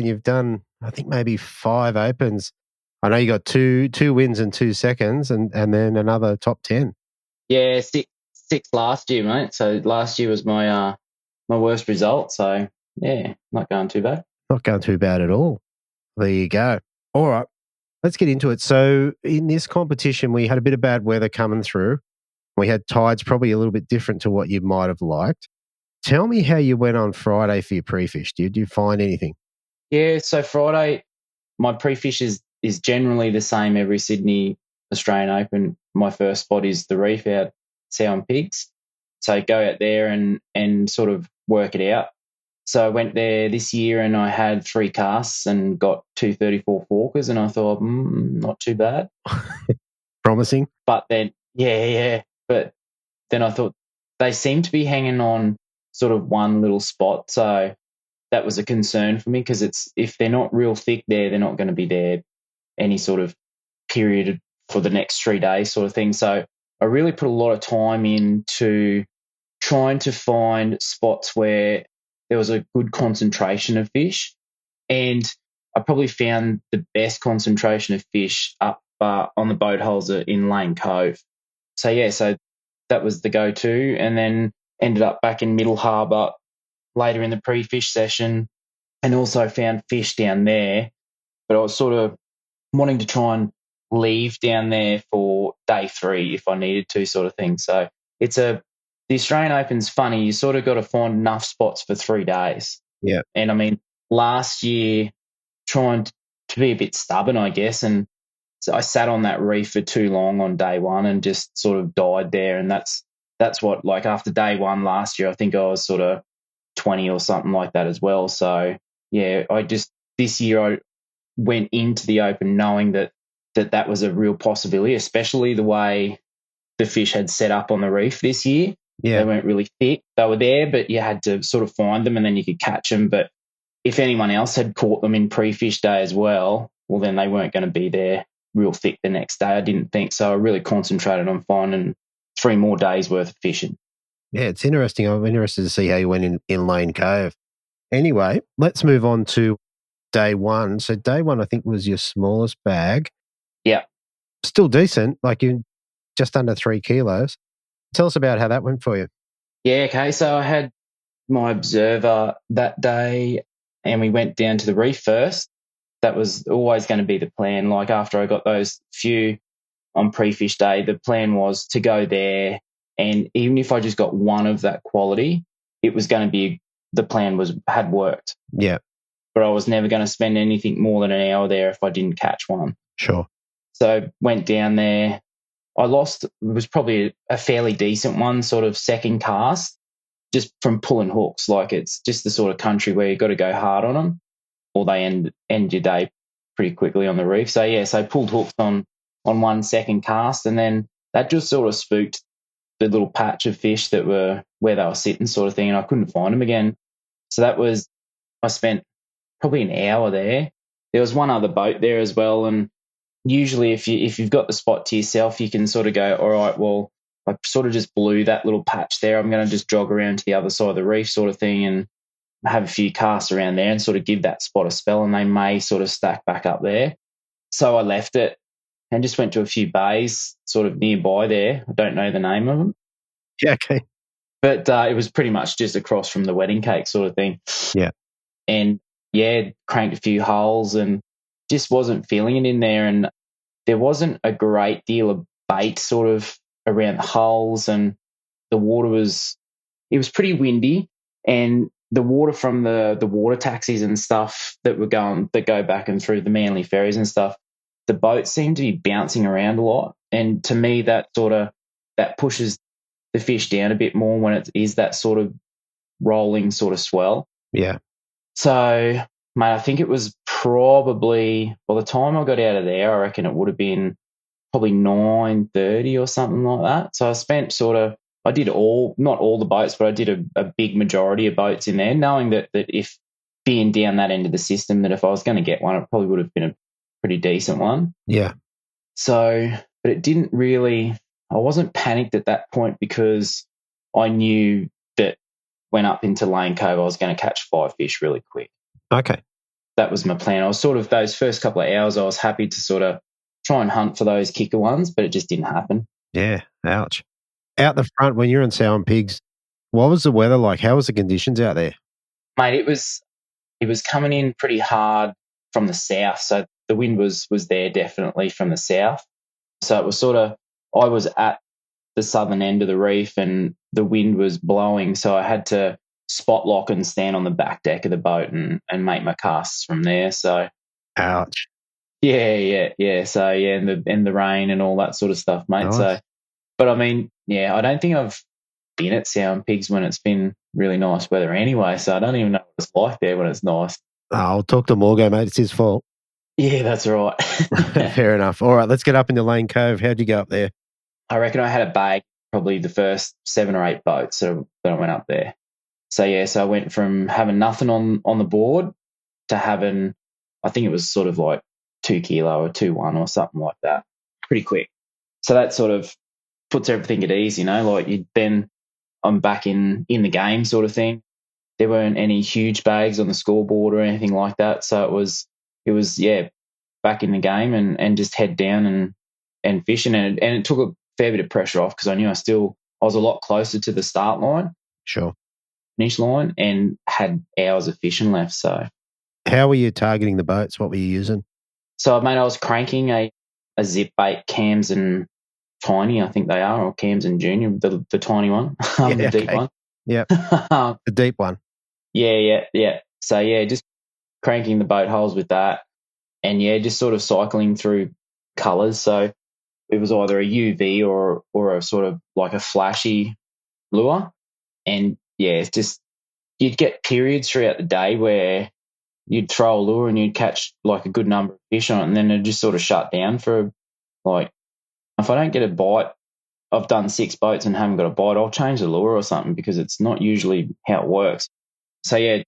you've done, I think maybe 5 opens. I know you got two wins and 2 seconds and then another top 10. Yeah, six last year, mate. So last year was my worst result, so yeah, not going too bad. Not going too bad at all. There you go. All right, let's get into it. So in this competition, we had a bit of bad weather coming through. We had tides probably a little bit different to what you might have liked. Tell me how you went on Friday for your pre-fish. Did you find anything? Yeah, so Friday, my pre-fish is generally the same every Sydney Australian Open. My first spot is the reef out Sow and Pigs. So go out there and sort of work it out. So I went there this year and I had 3 casts and got 234 forkers, and I thought, not too bad. Promising. But then, yeah. But then I thought they seem to be hanging on sort of one little spot. So that was a concern for me, because if they're not real thick there, they're not going to be there any sort of period for the next 3 days sort of thing. So I really put a lot of time into trying to find spots where there was a good concentration of fish. And I probably found the best concentration of fish up on the boat holes in Lane Cove. So that was the go-to, and then ended up back in Middle Harbour later in the pre-fish session, and also found fish down there. But I was sort of wanting to try and leave down there for day 3 if I needed to, sort of thing. So the Australian Open's funny. You sort of got to find enough spots for 3 days. Yeah. And I mean, last year, trying to be a bit stubborn, I guess, and so I sat on that reef for too long on day 1 and just sort of died there. And that's what, like, after day 1 last year, I think I was sort of 20 or something like that as well. So yeah, this year I went into the Open knowing that was a real possibility, especially the way the fish had set up on the reef this year. Yeah. They weren't really thick. They were there, but you had to sort of find them and then you could catch them. But if anyone else had caught them in pre-fish day as well, then they weren't going to be there real thick the next day, I didn't think. So I really concentrated on finding 3 more days worth of fishing. Yeah, it's interesting. I'm interested to see how you went in Lane Cove. Anyway, let's move on to day 1. So day 1, I think, was your smallest bag. Yeah. Still decent, like you just under 3 kilos. Tell us about how that went for you. Yeah, okay. So I had my observer that day and we went down to the reef first. That was always going to be the plan. Like, after I got those few on pre-fish day, the plan was to go there, and even if I just got one of that quality, it was going to be, the plan had worked. Yeah. But I was never going to spend anything more than an hour there if I didn't catch one. Sure. So went down there. I lost, it was probably a fairly decent one, sort of second cast, just from pulling hooks. Like, it's just the sort of country where you've got to go hard on them, or they end your day pretty quickly on the reef. So I pulled hooks on one second cast, and then that just sort of spooked the little patch of fish that were where they were sitting, sort of thing, and I couldn't find them again. So I spent probably an hour there. There was one other boat there as well, and usually if you've got the spot to yourself, you can sort of go, all right, well, I sort of just blew that little patch there. I'm going to just jog around to the other side of the reef, sort of thing, and have a few casts around there and sort of give that spot a spell, and they may sort of stack back up there. So I left it, and just went to a few bays sort of nearby there. I don't know the name of them. Yeah, okay. But it was pretty much just across from the wedding cake sort of thing. Yeah. And, cranked a few holes and just wasn't feeling it in there. And there wasn't a great deal of bait sort of around the holes, and the water was pretty windy, and the water from the water taxis and stuff that go back and through the Manly ferries and stuff, the boats seem to be bouncing around a lot. And to me, that pushes the fish down a bit more when it is that sort of rolling sort of swell. Yeah. So, mate, I think it was probably, by the time I got out of there, I reckon it would have been probably 9:30 or something like that. So I spent I did not all the boats, but I did a big majority of boats in there, knowing that if being down that end of the system, that if I was going to get one, it probably would have been a pretty decent one. Yeah. So, but it didn't really, I wasn't panicked at that point because I knew that when up into Lane Cove, I was going to catch 5 fish really quick. Okay. That was my plan. I was those first couple of hours, I was happy to sort of try and hunt for those kicker ones, but it just didn't happen. Yeah. Ouch. Out the front, when you're in Sow and Pigs, what was the weather like? How was the conditions out there? Mate, it was coming in pretty hard from the south. So the wind was there definitely from the south. So it was I was at the southern end of the reef and the wind was blowing. So I had to spot lock and stand on the back deck of the boat and make my casts from there. So, ouch. Yeah. So and the rain and all that sort of stuff, mate. Nice. So, but I mean, I don't think I've been at Sow and Pigs when it's been really nice weather anyway. So I don't even know what it's like there when it's nice. I'll talk to Morgo, mate. It's his fault. Yeah, that's right. Fair enough. All right, let's get up into Lane Cove. How'd you go up there? I reckon I had a bag probably the first 7 or 8 boats that I went up there. So I went from having nothing on the board to having, I think it was sort of like 2 kilo or 2.1 or something like that, pretty quick. So that sort of puts everything at ease, then I'm back in the game sort of thing. There weren't any huge bags on the scoreboard or anything like that. So it was back in the game and just head down and fishing. And it took a fair bit of pressure off because I knew I was a lot closer to the start line. Sure. Finish line and had hours of fishing left. So how were you targeting the boats? What were you using? So, mate, I was cranking a zip bait, Cams and Tiny, I think they are, or Cams and Junior, the tiny one, the deep one. Yeah, the deep one. Yeah. So, just cranking the boat holes with that and, just sort of cycling through colours. So it was either a UV or a sort of like a flashy lure. And, it's just you'd get periods throughout the day where you'd throw a lure and you'd catch like a good number of fish on it, and then it'd just sort of shut down for like, if I don't get a bite, I've done 6 boats and haven't got a bite, I'll change the lure or something because it's not usually how it works. So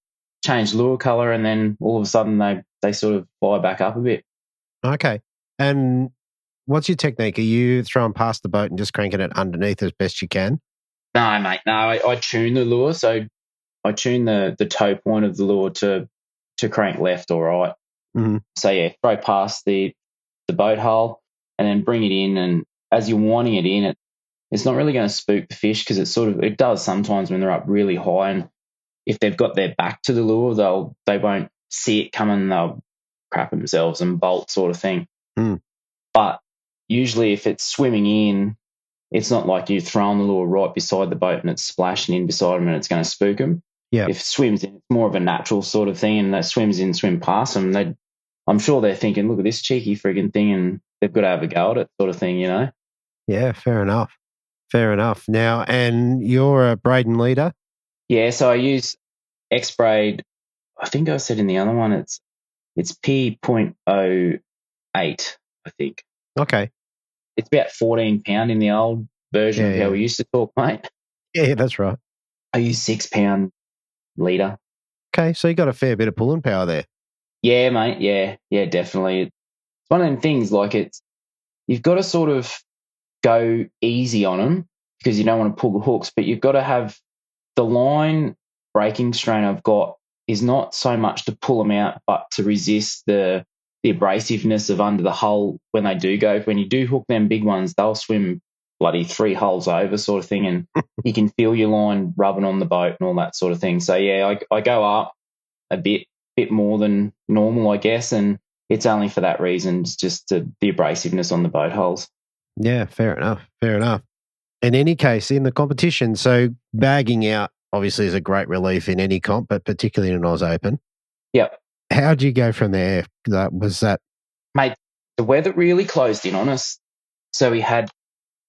change lure colour and then all of a sudden they sort of fly back up a bit. Okay. And what's your technique? Are you throwing past the boat and just cranking it underneath as best you can? No, mate. No, I tune the lure. So I tune the toe point of the lure to crank left or right. Mm-hmm. So, throw past the boat hole and then bring it in. And as you're winding it in, it's not really going to spook the fish because it does sometimes when they're up really high. And if they've got their back to the lure, they won't see it coming. They'll crap themselves and bolt sort of thing. Mm. But usually if it's swimming in, it's not like you're throwing the lure right beside the boat and it's splashing in beside them and it's going to spook them. Yeah. If it swims in, it's more of a natural sort of thing, and that swims in, swim past them. I'm sure they're thinking, look at this cheeky frigging thing, and they've got to have a go at it sort of thing, Yeah, fair enough. Now, and you're a Braden leader? Yeah, so I use X-Braid. I think I said in the other one it's P.08, I think. Okay. It's about 14 pound in the old version of how we used to talk, mate. Yeah, that's right. I use 6 pound leader. Okay, so you got a fair bit of pulling power there. Yeah, mate. Yeah, definitely. It's one of them things like you've got to sort of go easy on them because you don't want to pull the hooks, but you've got to have the line breaking strain I've got is not so much to pull them out, but to resist the the abrasiveness of under the hull when they do go. When you do hook them big ones, they'll swim bloody 3 holes over sort of thing, and you can feel your line rubbing on the boat and all that sort of thing. So, yeah, I go up a bit more than normal, I guess, and it's only for that reason. It's just the abrasiveness on the boat holes. Yeah, fair enough. Fair enough. In any case, in the competition, so bagging out obviously is a great relief in any comp, but particularly in Oz Open. Yep. How'd you go from there? Was that... Mate, the weather really closed in on us. So we had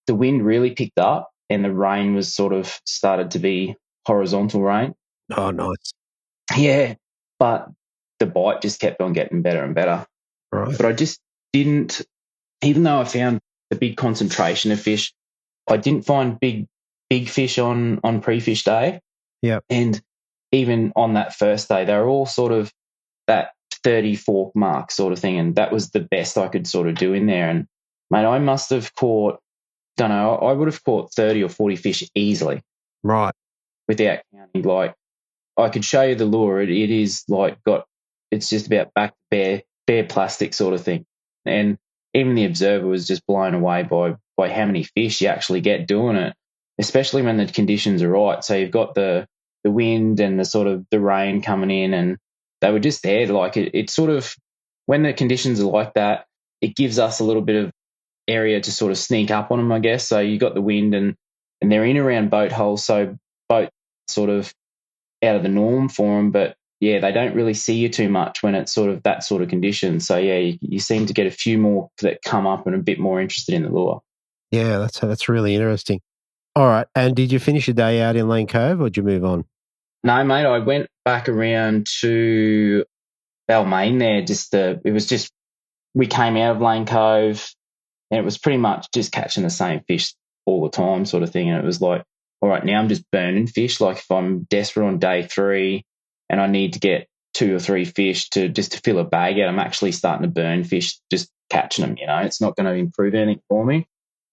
the wind really picked up and the rain was sort of started to be horizontal rain. Oh, nice. Yeah, but the bite just kept on getting better and better. Right. But I just didn't, even though I found a big concentration of fish, I didn't find big fish on pre-fish day. Yeah. And even on that first day, they were all sort of that 30 fork mark sort of thing. And that was the best I could sort of do in there. And, mate, I must have caught, don't know, I would have caught 30 or 40 fish easily. Right. Without counting. Like, I could show you the lure. It is like it's just about back bare plastic sort of thing. And even the observer was just blown away by how many fish you actually get doing it, especially when the conditions are right. So you've got the wind and the sort of the rain coming in, and they were just there. Like it sort of, when the conditions are like that, it gives us a little bit of area to sort of sneak up on them, I guess. So you got the wind and they're in around boat holes, so boat sort of out of the norm for them, but yeah, they don't really see you too much when it's sort of that sort of condition. So yeah, you seem to get a few more that come up and a bit more interested in the lure. Yeah, that's really interesting. All right, and did you finish your day out in Lane Cove or did you move on? No, mate, I went back around to Balmain there. We came out of Lane Cove and it was pretty much just catching the same fish all the time sort of thing. And it was like, all right, now I'm just burning fish. Like if I'm desperate on day 3 and I need to get 2 or 3 fish to fill a bag out, I'm actually starting to burn fish, just catching them, It's not going to improve anything for me.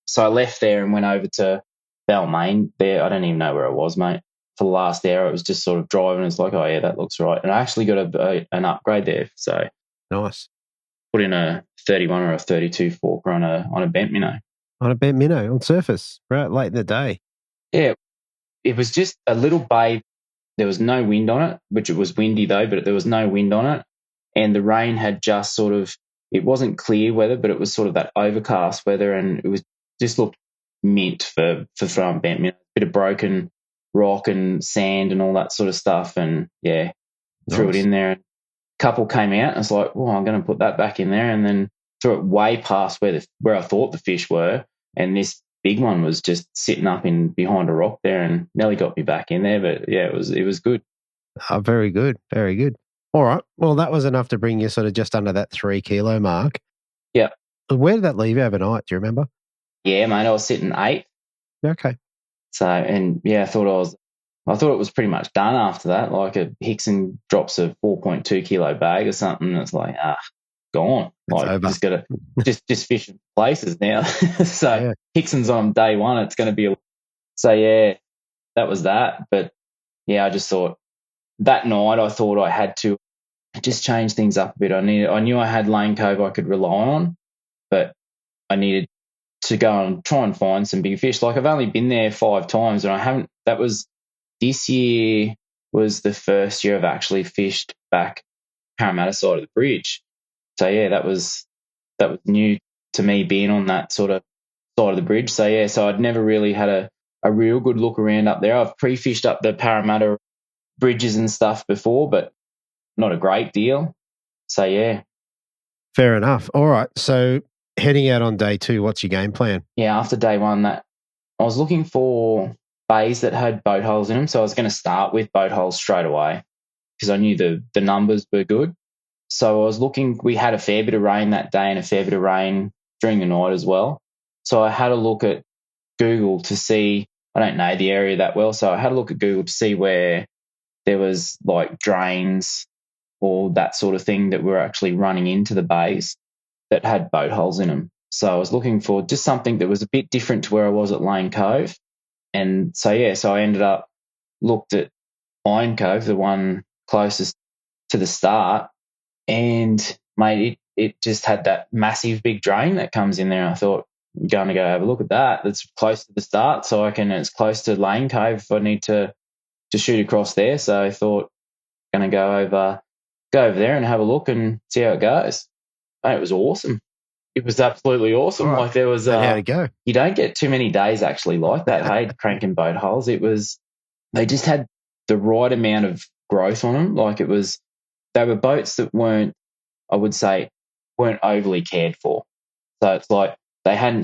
So I left there and went over to Balmain there. I don't even know where I was, mate. For the last hour, it was just sort of driving. It's like, oh, yeah, that looks right. And I actually got an upgrade there. So nice. Put in a 31 or a 32 forker on a bent minnow. On a bent minnow on surface, right, late in the day. Yeah, it was just a little bay. There was no wind on it, which it was windy though, but there was no wind on it. And the rain had just sort of, it wasn't clear weather, but it was sort of that overcast weather, and it was just looked mint for throwing bent minnow. A bit of broken rock and sand and all that sort of stuff. And yeah, threw it in there. And a couple came out and I was like, well, I'm going to put that back in there, and then threw it way past where I thought the fish were. And this big one was just sitting up behind a rock there and nearly got me back in there. But yeah, it was good. Oh, very good. Very good. All right. Well, that was enough to bring you sort of just under that 3 kilo mark. Yeah. Where did that leave you overnight? Do you remember? Yeah, mate, I was sitting 8. Okay. So, and yeah, I thought it was pretty much done after that. Like a Hickson drops a 4.2 kilo bag or something. And it's like, gone. It's like over. just got to just fishing places now. So yeah. Hickson's on day 1. It's going to be so yeah, that was that. But yeah, I just thought that night I thought I had to just change things up a bit. I knew I had Lane Cove I could rely on, but I needed to go and try and find some big fish. Like I've only been there 5 times, and I haven't. This year was the first year I've actually fished back Parramatta side of the bridge. So yeah, that was new to me, being on that sort of side of the bridge. So yeah, so I'd never really had a real good look around up there. I've pre-fished up the Parramatta bridges and stuff before, but not a great deal. So yeah. Fair enough. All right. So heading out on day 2, what's your game plan? Yeah, after day 1, that I was looking for bays that had boat holes in them. So I was going to start with boat holes straight away because I knew the numbers were good. So I was looking, we had a fair bit of rain that day and a fair bit of rain during the night as well. So I had a look at Google to see, I don't know the area that well, so I had a look at Google to see where there was like drains or that sort of thing that were actually running into the bays that had boat holes in them. So I was looking for just something that was a bit different to where I was at Lane Cove. And so, yeah, so I ended up, looked at Iron Cove, the one closest to the start, and mate, it just had that massive big drain that comes in there. I thought, I'm going to go have a look at that. That's close to the start, so it's close to Lane Cove if I need to shoot across there. So I thought, going to go over there and have a look and see how it goes. And it was awesome. It was absolutely awesome. Right. Like there was, how'd it go? You don't get too many days actually like that. Hey, cranking boat hulls. They just had the right amount of growth on them. Like they were boats that weren't overly cared for. So it's like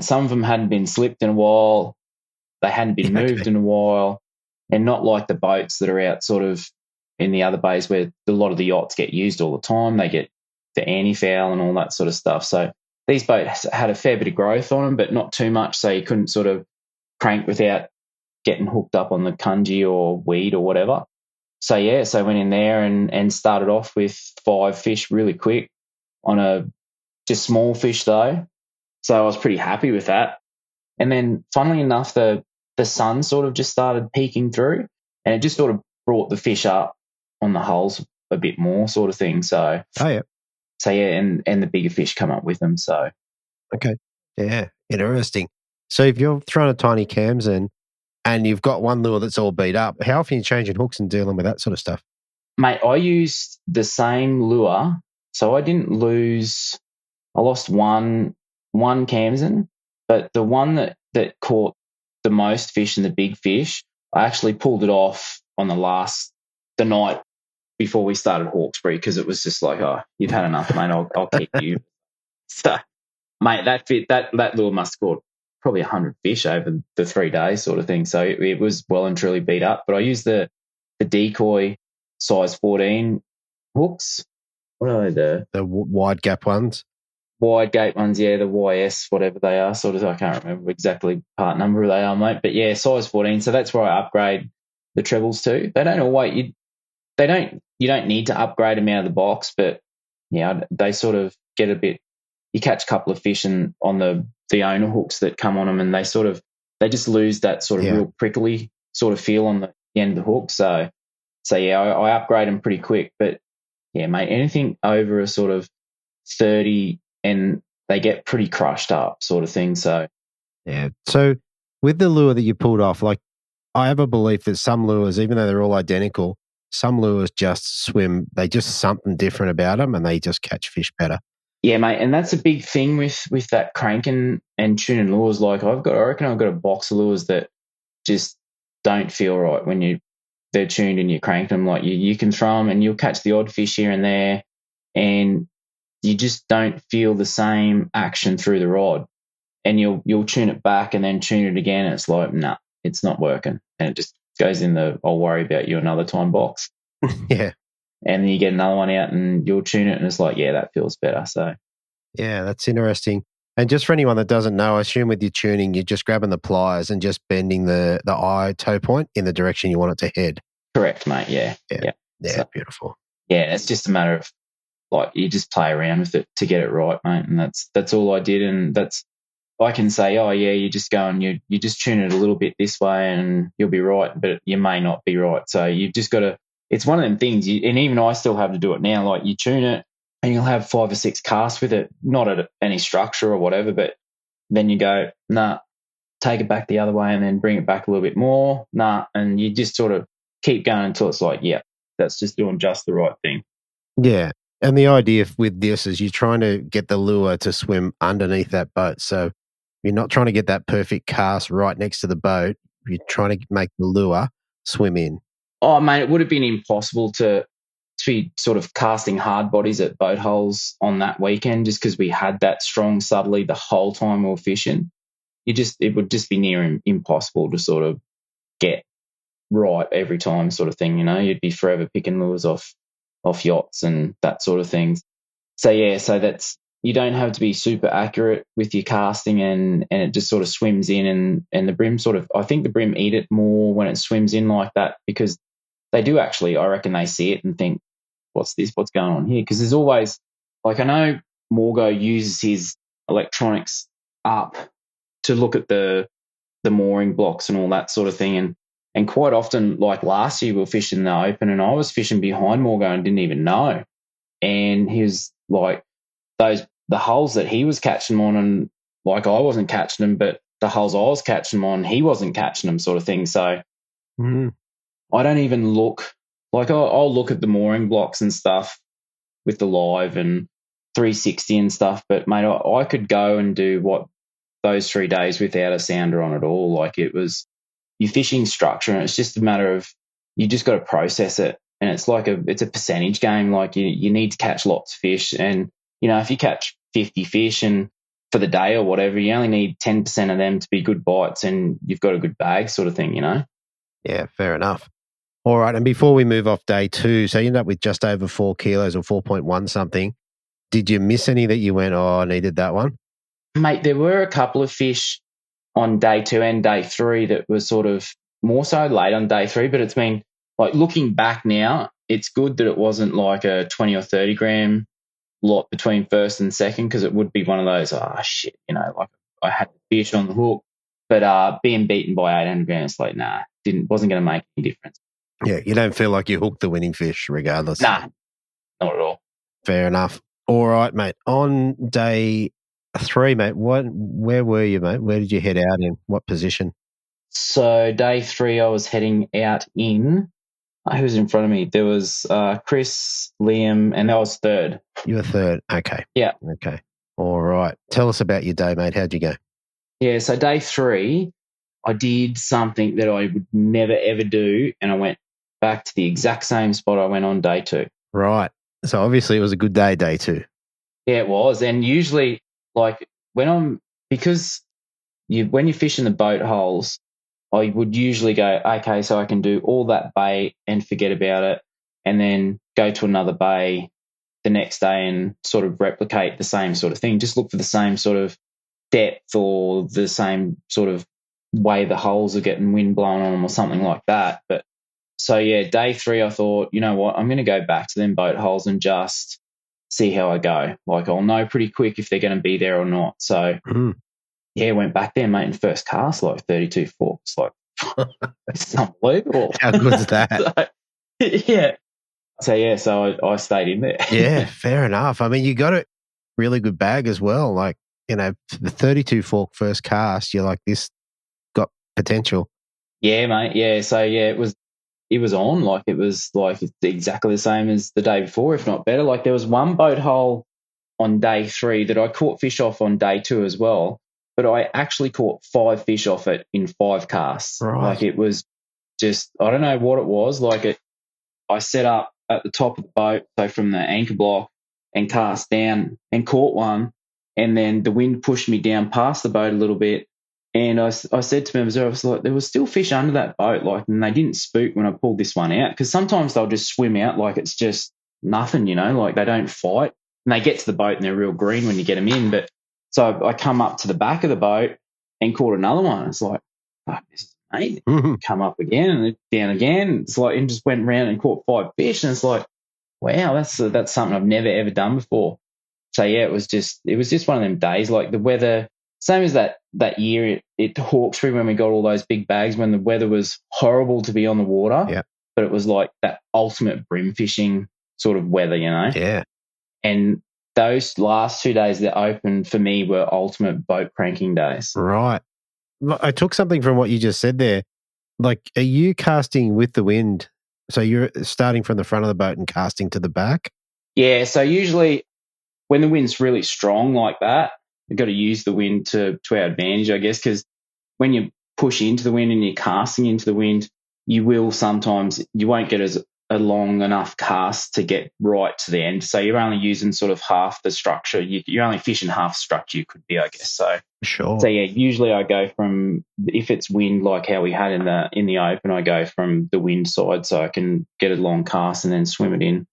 some of them hadn't been slipped in a while. They hadn't been moved in a while, and not like the boats that are out sort of in the other bays where a lot of the yachts get used all the time. They get the anti-foul and all that sort of stuff. So these boats had a fair bit of growth on them, but not too much, so you couldn't sort of crank without getting hooked up on the kunji or weed or whatever. So I went in there and started off with 5 fish really quick on just small fish though. So I was pretty happy with that. And then funnily enough, the sun sort of just started peeking through, and it just sort of brought the fish up on the hulls a bit more sort of thing. So, and the bigger fish come up with them. So, okay. Yeah, interesting. So if you're throwing a tiny cams in and you've got one lure that's all beat up, how often are you changing hooks and dealing with that sort of stuff? Mate, I used the same lure. So I didn't lose, I lost one Camson, but the one that caught the most fish and the big fish, I actually pulled it off on the night before we started Hawkesbury, because it was just like, oh, you've had enough, mate. I'll keep you. So, mate, that lure must have caught probably 100 fish over the 3 days sort of thing. So it was well and truly beat up. But I used the decoy size 14 hooks. What are they? The wide gap ones? Wide gate ones, yeah, the YS, whatever they are, sort of. I can't remember exactly part number they are, mate. But yeah, size 14. So that's where I upgrade the trebles to. They don't always, you don't need to upgrade them out of the box, but yeah, they sort of get a bit. You catch a couple of fish on the owner hooks that come on them, and they just lose that sort of real prickly sort of feel on the end of the hook. So yeah, I upgrade them pretty quick. But yeah, mate, anything over a sort of 30 and they get pretty crushed up sort of thing. So yeah. So with the lure that you pulled off, like I have a belief that some lures, even though they're all identical, some lures just swim. They just something different about them, and they just catch fish better. Yeah, mate, and that's a big thing with that cranking and tuning lures. Like I reckon I've got a box of lures that just don't feel right when they're tuned and you crank them. Like you can throw them and you'll catch the odd fish here and there, and you just don't feel the same action through the rod. And you'll tune it back and then tune it again, and it's like, nah, it's not working, and it just goes in the I'll worry about you another time box. Yeah. And then you get another one out and you'll tune it and it's like, yeah, that feels better. So yeah, that's interesting. And just for anyone that doesn't know, I assume with your tuning, you're just grabbing the pliers and just bending the eye toe point in the direction you want it to head. Correct, mate. Yeah. So, beautiful. Yeah, it's just a matter of like you just play around with it to get it right, mate. And that's all I did. And I can say, oh yeah, you just go and you just tune it a little bit this way and you'll be right, but you may not be right. So you've just got to. It's one of them things, and even I still have to do it now. Like you tune it, and you'll have 5 or 6 casts with it, not at any structure or whatever, but then you go, nah, take it back the other way, and then bring it back a little bit more, nah, and you just sort of keep going until it's like, yeah, that's just doing just the right thing. Yeah, and the idea with this is you're trying to get the lure to swim underneath that boat. So you're not trying to get that perfect cast right next to the boat. You're trying to make the lure swim in. Oh, mate, it would have been impossible to be sort of casting hard bodies at boat holes on that weekend just because we had that strong southerly the whole time we were fishing. It would just be near impossible to sort of get right every time sort of thing, you know. You'd be forever picking lures off yachts and that sort of thing. So, yeah, that's you don't have to be super accurate with your casting and it just sort of swims in and the brim I think the brim eat it more when it swims in like that because they do actually, I reckon they see it and think, what's this? What's going on here? Because there's always, like I know Morgo uses his electronics up to look at the mooring blocks and all that sort of thing. And quite often, like last year, we were fishing the open and I was fishing behind Morgo and didn't even know. And he was like, the holes that he was catching them on, and like I wasn't catching them, but the holes I was catching them on, he wasn't catching them, sort of thing. So I don't even look, like I'll look at the mooring blocks and stuff with the live and 360 and stuff, but mate, I could go and do what those 3 days without a sounder on at all. Like, it was your fishing structure, and it's just a matter of you just got to process it, and it's a percentage game. Like, you need to catch lots of fish, and if you catch 50 fish and for the day or whatever, you only need 10% of them to be good bites, and you've got a good bag, sort of thing. Yeah, fair enough. All right, and before we move off day 2, so you ended up with just over 4 kilos or 4.1 something. Did you miss any that you went, I needed that one? Mate, there were a couple of fish on day 2 and day 3 that was sort of more so late on day 3, but it's been, like, looking back now, it's good that it wasn't like a 20 or 30 gram lot between first and second, because it would be one of those, shit, like I had the fish on the hook, but being beaten by 800 grams, it's like, nah, wasn't going to make any difference. Yeah, you don't feel like you hooked the winning fish regardless. Nah, not at all. Fair enough. All right, mate. On day 3, mate, where were you, mate? Where did you head out in? What position? So day 3, I was heading out in, who was in front of me? There was Chris, Liam, and I was third. You were third. Okay. Yeah. Okay. All right. Tell us about your day, mate. How'd you go? Yeah, so day 3, I did something that I would never, ever do, and I went back to the exact same spot I went on day 2. Right. So obviously it was a good day 2. Yeah, it was. And usually, like, when you're fishing the boat holes, I would usually go, okay, so I can do all that bay and forget about it, and then go to another bay the next day and sort of replicate the same sort of thing. Just look for the same sort of depth or the same sort of way the holes are getting wind blown on them or something like that. But so, yeah, day 3, I thought, you know what, I'm going to go back to them boat holes and just see how I go. Like, I'll know pretty quick if they're going to be there or not. So, yeah, went back there, mate, in first cast, like 32 forks. Like, it's unbelievable. How good's that? So I stayed in there. Yeah, fair enough. I mean, you got a really good bag as well. Like, the 32 fork first cast, you're like, this got potential. Yeah, mate. Yeah. So, yeah, it was on. Like, it was like exactly the same as the day before, if not better. Like, there was one boat hole on day 3 that I caught fish off on day 2 as well, but I actually caught 5 fish off it in 5 casts. Right. Like, it was just, I don't know what it was. Like, I set up at the top of the boat, so from the anchor block, and cast down and caught one, and then the wind pushed me down past the boat a little bit, and I said to members, I was like, there was still fish under that boat, like, and they didn't spook when I pulled this one out, because sometimes they'll just swim out like it's just nothing, like they don't fight, and they get to the boat and they're real green when you get them in. But so I come up to the back of the boat and caught another one. It's like, fuck, this is amazing. Come up again and down again. It's like, and just went around and caught 5 fish, and it's like, wow, that's something I've never ever done before. So yeah, it was just one of them days. Like, the weather, same as that year at Hawkesbury when we got all those big bags, when the weather was horrible to be on the water. Yeah. But it was like that ultimate bream fishing sort of weather, Yeah. And those last 2 days that opened for me were ultimate boat cranking days. Right. I took something from what you just said there. Like, are you casting with the wind? So you're starting from the front of the boat and casting to the back? Yeah. So usually when the wind's really strong like that, you've got to use the wind to our advantage, I guess, because when you push into the wind and you're casting into the wind, you won't get as a long enough cast to get right to the end. So you're only using sort of half the structure. You're only fishing half the structure you could be, I guess. So sure. So yeah, usually I go from, if it's wind like how we had in the open, I go from the wind side so I can get a long cast and then swim it in.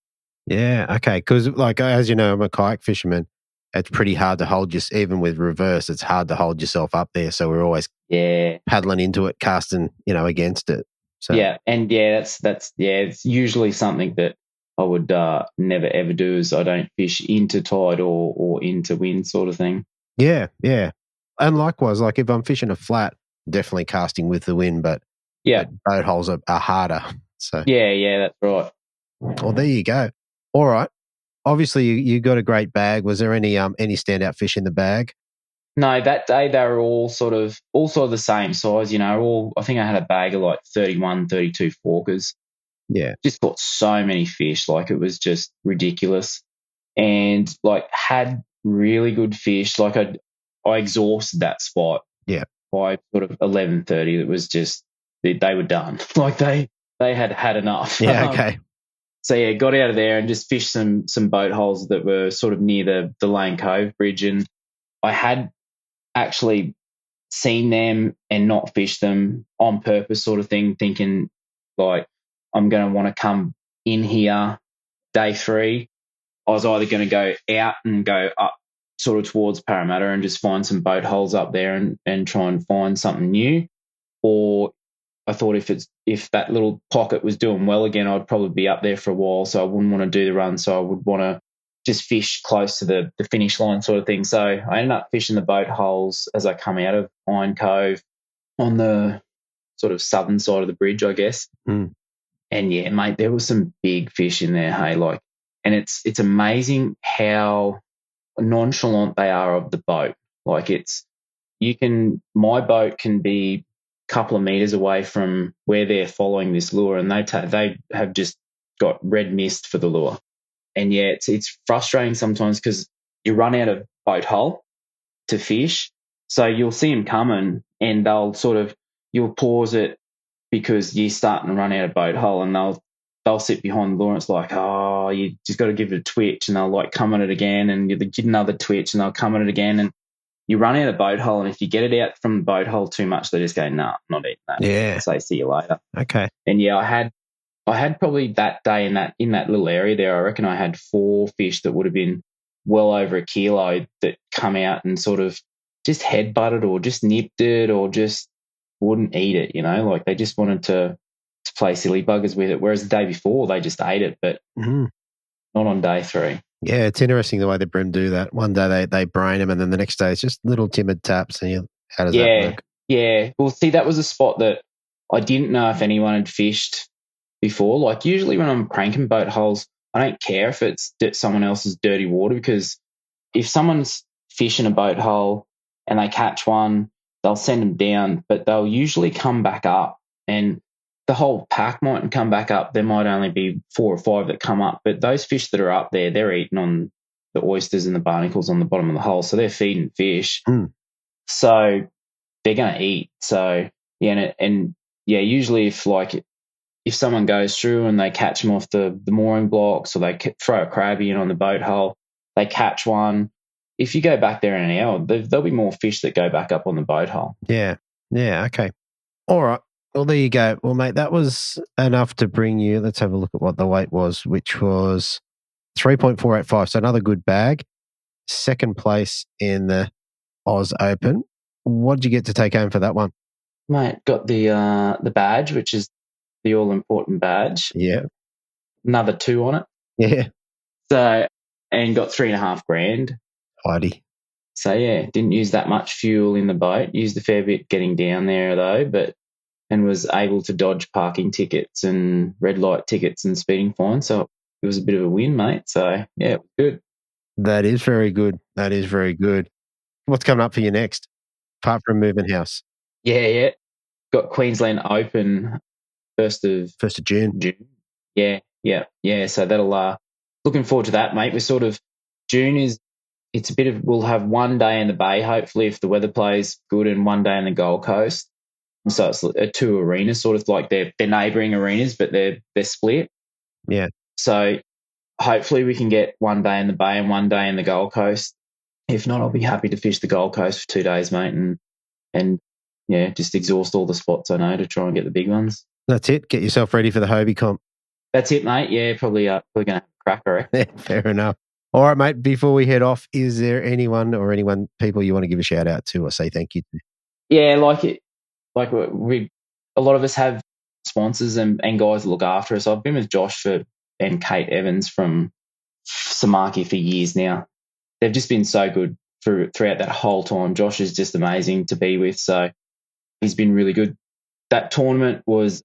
Yeah, okay. Because, like, as you know, I'm a kayak fisherman. It's pretty hard to hold even with reverse, it's hard to hold yourself up there. So we're always paddling into it, casting, against it. So yeah, and it's usually something that I would never ever do, is I don't fish into tide or into wind sort of thing. Yeah, yeah. And likewise, like, if I'm fishing a flat, definitely casting with the wind, but boat holes are harder. So yeah, that's right. Well, there you go. All right. obviously you got a great bag. Was there any standout fish in the bag? No, that day they were all sort of the same size, I think I had a bag of like 31, 32 forkers. Yeah. Just caught so many fish, like it was just ridiculous. And like had really good fish. Like I exhausted that spot. Yeah. By sort of 11:30. It was just they were done. Like they had enough. Yeah, okay. So yeah, got out of there and just fished some boat holes that were sort of near the Lane Cove Bridge. And I had actually seen them and not fished them on purpose, sort of thing, thinking like I'm going to want to come in here day 3. I was either going to go out and go up sort of towards Parramatta and just find some boat holes up there and try and find something new, or I thought if that little pocket was doing well again, I'd probably be up there for a while, so I wouldn't want to do the run. So I would want to just fish close to the finish line sort of thing. So I ended up fishing the boat holes as I come out of Iron Cove on the sort of southern side of the bridge, I guess. Mm. And yeah, mate, there was some big fish in there, hey, like, and it's amazing how nonchalant they are of the boat. Like my boat can be couple of meters away from where they're following this lure, and they have just got red mist for the lure. And yeah, it's frustrating sometimes because you run out of boat hole to fish, so you'll see them coming and you'll pause it because you're starting to run out of boat hole, and they'll sit behind the lure, and it's like, oh, you just got to give it a twitch, and they'll like come at it again, and you get another twitch, and they'll come at it again, and you run out of boat hole, and if you get it out from the boat hole too much, they just go, nah, not eating that. Yeah. Say, see you later. Okay. And yeah, I had probably that day in that little area there, I reckon I had 4 fish that would have been well over a kilo that come out and sort of just headbutted or just nipped it or just wouldn't eat it, like they just wanted to play silly buggers with it. Whereas the day before they just ate it, but not on day 3. Yeah, it's interesting the way the Bream do that. One day they brain them, and then the next day it's just little timid taps. And how does that work? Yeah. Well, see, that was a spot that I didn't know if anyone had fished before. Like usually when I'm cranking boat holes, I don't care if it's someone else's dirty water, because if someone's fishing a boat hole and they catch one, they'll send them down, but they'll usually come back up, and the whole pack mightn't come back up. There might only be 4 or 5 that come up, but those fish that are up there, they're eating on the oysters and the barnacles on the bottom of the hole, so they're feeding fish. So they're going to eat. So yeah, and usually if someone goes through and they catch them off the mooring blocks, or they throw a crabby in on the boat hole, they catch one. If you go back there in an hour, there'll be more fish that go back up on the boat hole. Yeah. Okay. All right. Well, there you go. Well, mate, that was enough to bring you. Let's have a look at what the weight was, which was 3.485. So another good bag. Second place in the Oz Open. What did you get to take home for that one? Mate, got the badge, which is the all-important badge. Yeah. Another 2 on it. Yeah. So, and got $3,500. Heidi. So yeah, didn't use that much fuel in the boat. Used a fair bit getting down there though, and was able to dodge parking tickets and red light tickets and speeding fines. So it was a bit of a win, mate. So yeah, it was good. That is very good. What's coming up for you next, apart from moving house? Yeah. Got Queensland Open 1st of June. Yeah. So that'll looking forward to that, mate. We're sort of June we'll have one day in the Bay, hopefully, if the weather plays good, and one day in the Gold Coast. So it's 2 arenas, sort of like they're neighbouring arenas, but they're split. Yeah. So hopefully we can get one day in the Bay and one day in the Gold Coast. If not, I'll be happy to fish the Gold Coast for 2 days, mate, and yeah, just exhaust all the spots I know to try and get the big ones. That's it. Get yourself ready for the Hobie comp. That's it, mate. Yeah, probably going to have a crack, I reckon. Yeah, fair enough. All right, mate, before we head off, is there people you want to give a shout out to or say thank you to? Yeah, a lot of us have sponsors and guys that look after us. I've been with Josh and Kate Evans from Samaki for years now. They've just been so good throughout that whole time. Josh is just amazing to be with, so he's been really good. That tournament was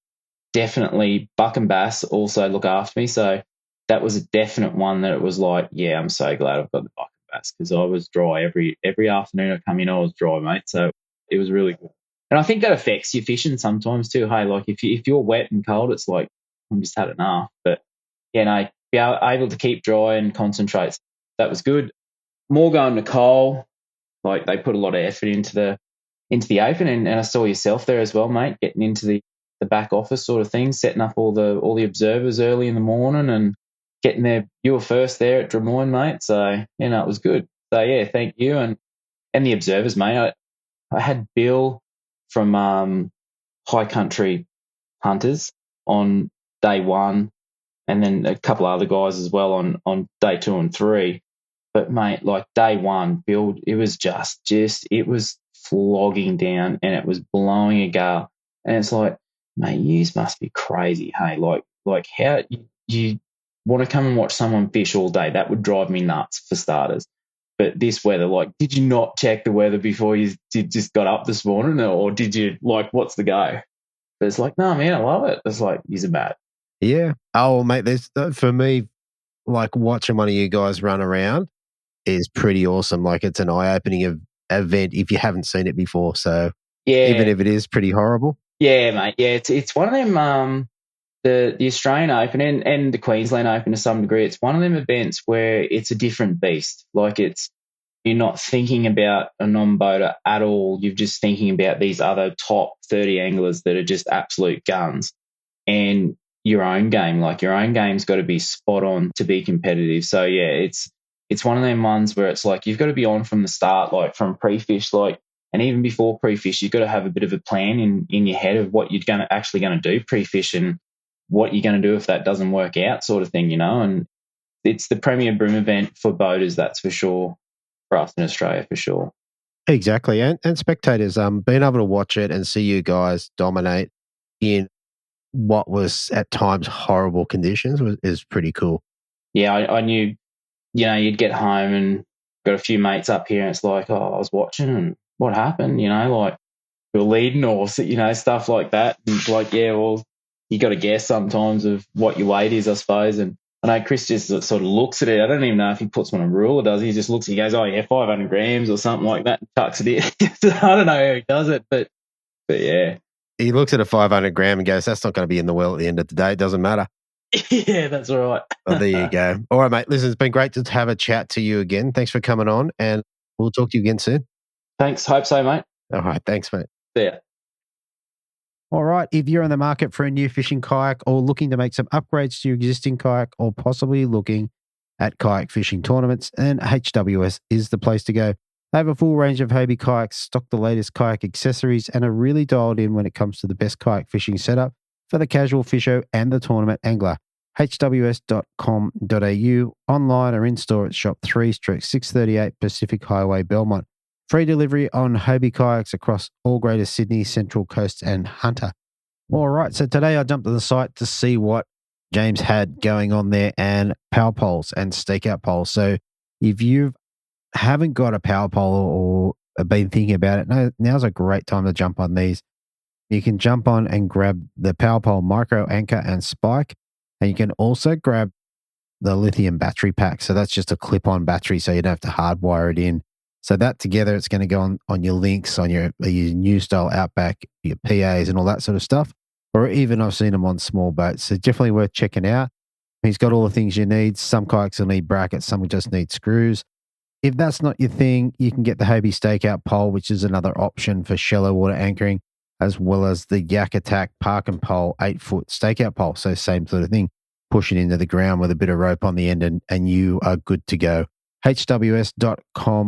definitely Buck and Bass also look after me, so that was a definite one that it was like, yeah, I'm so glad I've got the bucket bass, because I was dry every afternoon I come in, I was dry, mate. So it was really good. And I think that affects your fishing sometimes too. Hey, like if you're wet and cold, it's like, I'm just had enough. But yeah, no, be able to keep dry and concentrate. That was good. More going to Cole, like they put a lot of effort into the open, and I saw yourself there as well, mate, getting into the back office sort of thing, setting up all the observers early in the morning and getting there. You were first there at Drummoyne, mate. So, it was good. So yeah, thank you. And the observers, mate. I had Bill from High Country Hunters on day one, and then a couple of other guys as well on day 2 and 3. But mate, like day one, Bill, it was just it was flogging down and it was blowing a gale. And it's like, mate, you must be crazy. Hey, like how you want to come and watch someone fish all day? That would drive me nuts for starters. But this weather, like, did you not check the weather before you just got up this morning, or did you, like, what's the go? But it's like, no, man, I love it. It's like, you're mad. Yeah. Oh, mate, for me, like watching one of you guys run around is pretty awesome. Like it's an eye-opening event if you haven't seen it before. So yeah, even if it is pretty horrible. Yeah, mate. Yeah, it's one of them. The Australian Open and the Queensland Open to some degree, it's one of them events where it's a different beast. Like you're not thinking about a non-boater at all. You're just thinking about these other top 30 anglers that are just absolute guns, and your own game. Like your own game's got to be spot on to be competitive. So yeah, it's one of them ones where it's like you've got to be on from the start, like from pre-fish, like, and even before pre-fish, you've got to have a bit of a plan in your head of what you're actually going to do pre-fish and what you're going to do if that doesn't work out, sort of thing, And it's the premier Bream event for boaters, that's for sure, for us in Australia, for sure. Exactly. And spectators, being able to watch it and see you guys dominate in what was at times horrible conditions is pretty cool. Yeah, I knew, you'd get home and got a few mates up here and it's like, oh, I was watching and what happened, like we were leading or, stuff like that. And it's like, yeah, well, you got to guess sometimes of what your weight is, I suppose. And I know Chris just sort of looks at it. I don't even know if he puts one on a rule or does he? He just looks, he goes, oh yeah, 500 grams or something like that and tucks it in. I don't know how he does it, but yeah. He looks at a 500 gram and goes, that's not going to be in the well at the end of the day. It doesn't matter. Yeah, that's right. Oh, there you go. All right, mate. Listen, it's been great to have a chat to you again. Thanks for coming on, and we'll talk to you again soon. Thanks. Hope so, mate. All right. Thanks, mate. See ya. All right. If you're in the market for a new fishing kayak or looking to make some upgrades to your existing kayak or possibly looking at kayak fishing tournaments, then HWS is the place to go. They have a full range of Hobie kayaks, stock the latest kayak accessories, and are really dialed in when it comes to the best kayak fishing setup for the casual fisher and the tournament angler. hws.com.au, online or in-store at Shop 3/638 Pacific Highway, Belmont. Free delivery on Hobie kayaks across all Greater Sydney, Central Coast and Hunter. All right, so today I jumped to the site to see what James had going on there and power poles and stakeout poles. So if you haven't got a power pole or been thinking about it, now's a great time to jump on these. You can jump on and grab the power pole micro anchor and spike, and you can also grab the lithium battery pack. So that's just a clip-on battery, so you don't have to hardwire it in. So that together, it's going to go on your Lynx, on your new style Outback, your PAs and all that sort of stuff. Or even I've seen them on small boats. So definitely worth checking out. He's got all the things you need. Some kayaks will need brackets, some will just need screws. If that's not your thing, you can get the Hobie stakeout pole, which is another option for shallow water anchoring, as well as the Yak Attack park and pole 8-foot stakeout pole. So same sort of thing, push it into the ground with a bit of rope on the end and you are good to go. hws.com.au.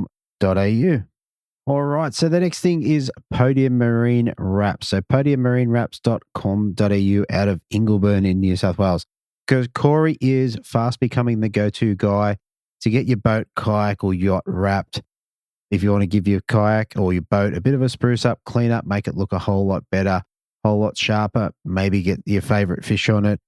All right, so the next thing is Podium Marine Wraps. So podiummarinewraps.com.au out of Ingleburn in New South Wales. Because Corey is fast becoming the go-to guy to get your boat, kayak or yacht wrapped. If you want to give your kayak or your boat a bit of a spruce up, clean up, make it look a whole lot better, a whole lot sharper, maybe get your favorite fish on it,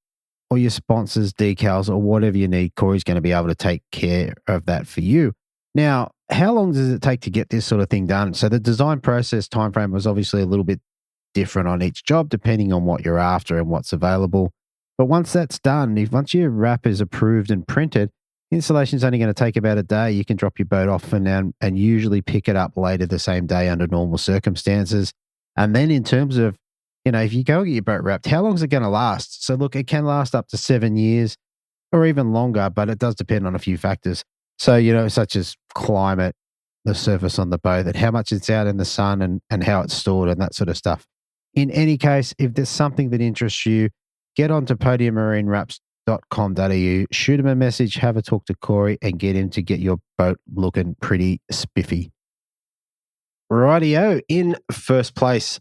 or your sponsors, decals, or whatever you need, Corey's going to be able to take care of that for you. Now, how long does it take to get this sort of thing done? So the design process timeframe was obviously a little bit different on each job, depending on what you're after and what's available. But once that's done, once your wrap is approved and printed, installation is only going to take about a day. You can drop your boat off and usually pick it up later the same day under normal circumstances. And then in terms of, if you go get your boat wrapped, how long is it going to last? So look, it can last up to 7 years or even longer, but it does depend on a few factors. So, such as climate, the surface on the boat, that how much it's out in the sun and how it's stored and that sort of stuff. In any case, if there's something that interests you, get on to podiummarineWraps.com.au, shoot him a message, have a talk to Corey, and get him to get your boat looking pretty spiffy. Rightio, in first place,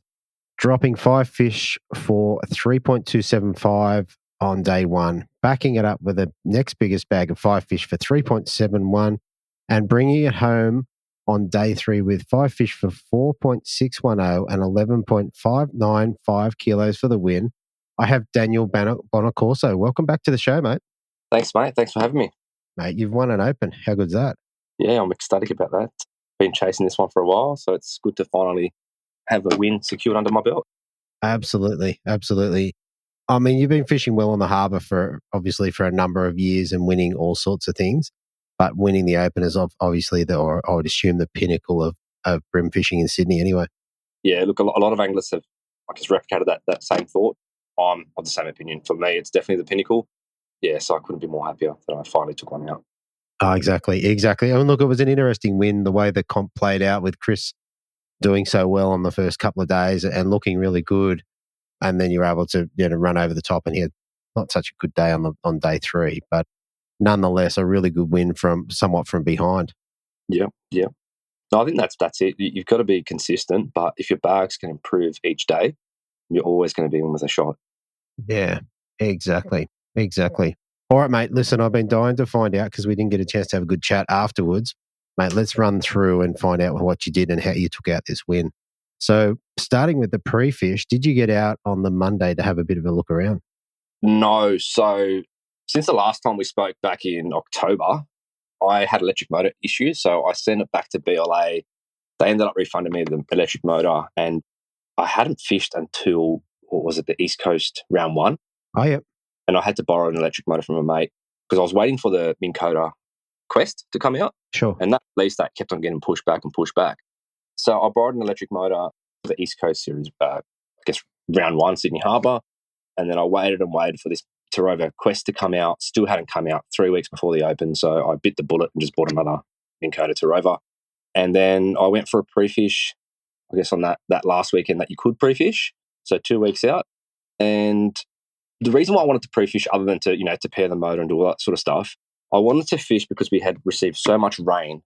dropping 5 fish for 3.275 on day one, backing it up with the next biggest bag of 5 fish for 3.71 and bringing it home on day 3 with 5 fish for 4.610 and 11.595 kilos for the win. I have Daniel Bonacorso. Welcome back to the show, mate. Thanks, mate. Thanks for having me. Mate, you've won an Open. How good's that? Yeah, I'm ecstatic about that. Been chasing this one for a while, so it's good to finally have a win secured under my belt. Absolutely. Absolutely. I mean, you've been fishing well on the harbour for a number of years and winning all sorts of things, but winning the Open is obviously or I would assume the pinnacle of bream fishing in Sydney anyway. Yeah, look, a lot of anglers have, replicated that same thought. I'm of the same opinion. For me, it's definitely the pinnacle. Yeah, so I couldn't be more happier that I finally took one out. Oh, exactly. I mean, look, it was an interesting win, the way the comp played out with Chris doing so well on the first couple of days and looking really good. And then you were able to run over the top, and he had not such a good day on day 3, but nonetheless a really good win somewhat from behind. Yeah. No, I think that's it. You've got to be consistent, but if your bags can improve each day, you're always going to be in with a shot. Yeah, exactly. All right, mate, listen, I've been dying to find out because we didn't get a chance to have a good chat afterwards. Mate, let's run through and find out what you did and how you took out this win. So starting with the pre-fish, did you get out on the Monday to have a bit of a look around? No. So since the last time we spoke back in October, I had electric motor issues. So I sent it back to BLA. They ended up refunding me the electric motor, and I hadn't fished until, the East Coast round 1. Oh, yeah. And I had to borrow an electric motor from a mate because I was waiting for the Minn Kota Quest to come out. Sure. And that kept on getting pushed back. So I borrowed an electric motor for the East Coast Series, round 1, Sydney Harbour. And then I waited for this Tarova Quest to come out. Still hadn't come out 3 weeks before the Open. So I bit the bullet and just bought another Minn Kota Tarova. And then I went for a pre-fish, on that last weekend that you could pre-fish. So 2 weeks out. And the reason why I wanted to pre-fish, other than to pair the motor and do all that sort of stuff, I wanted to fish because we had received so much rain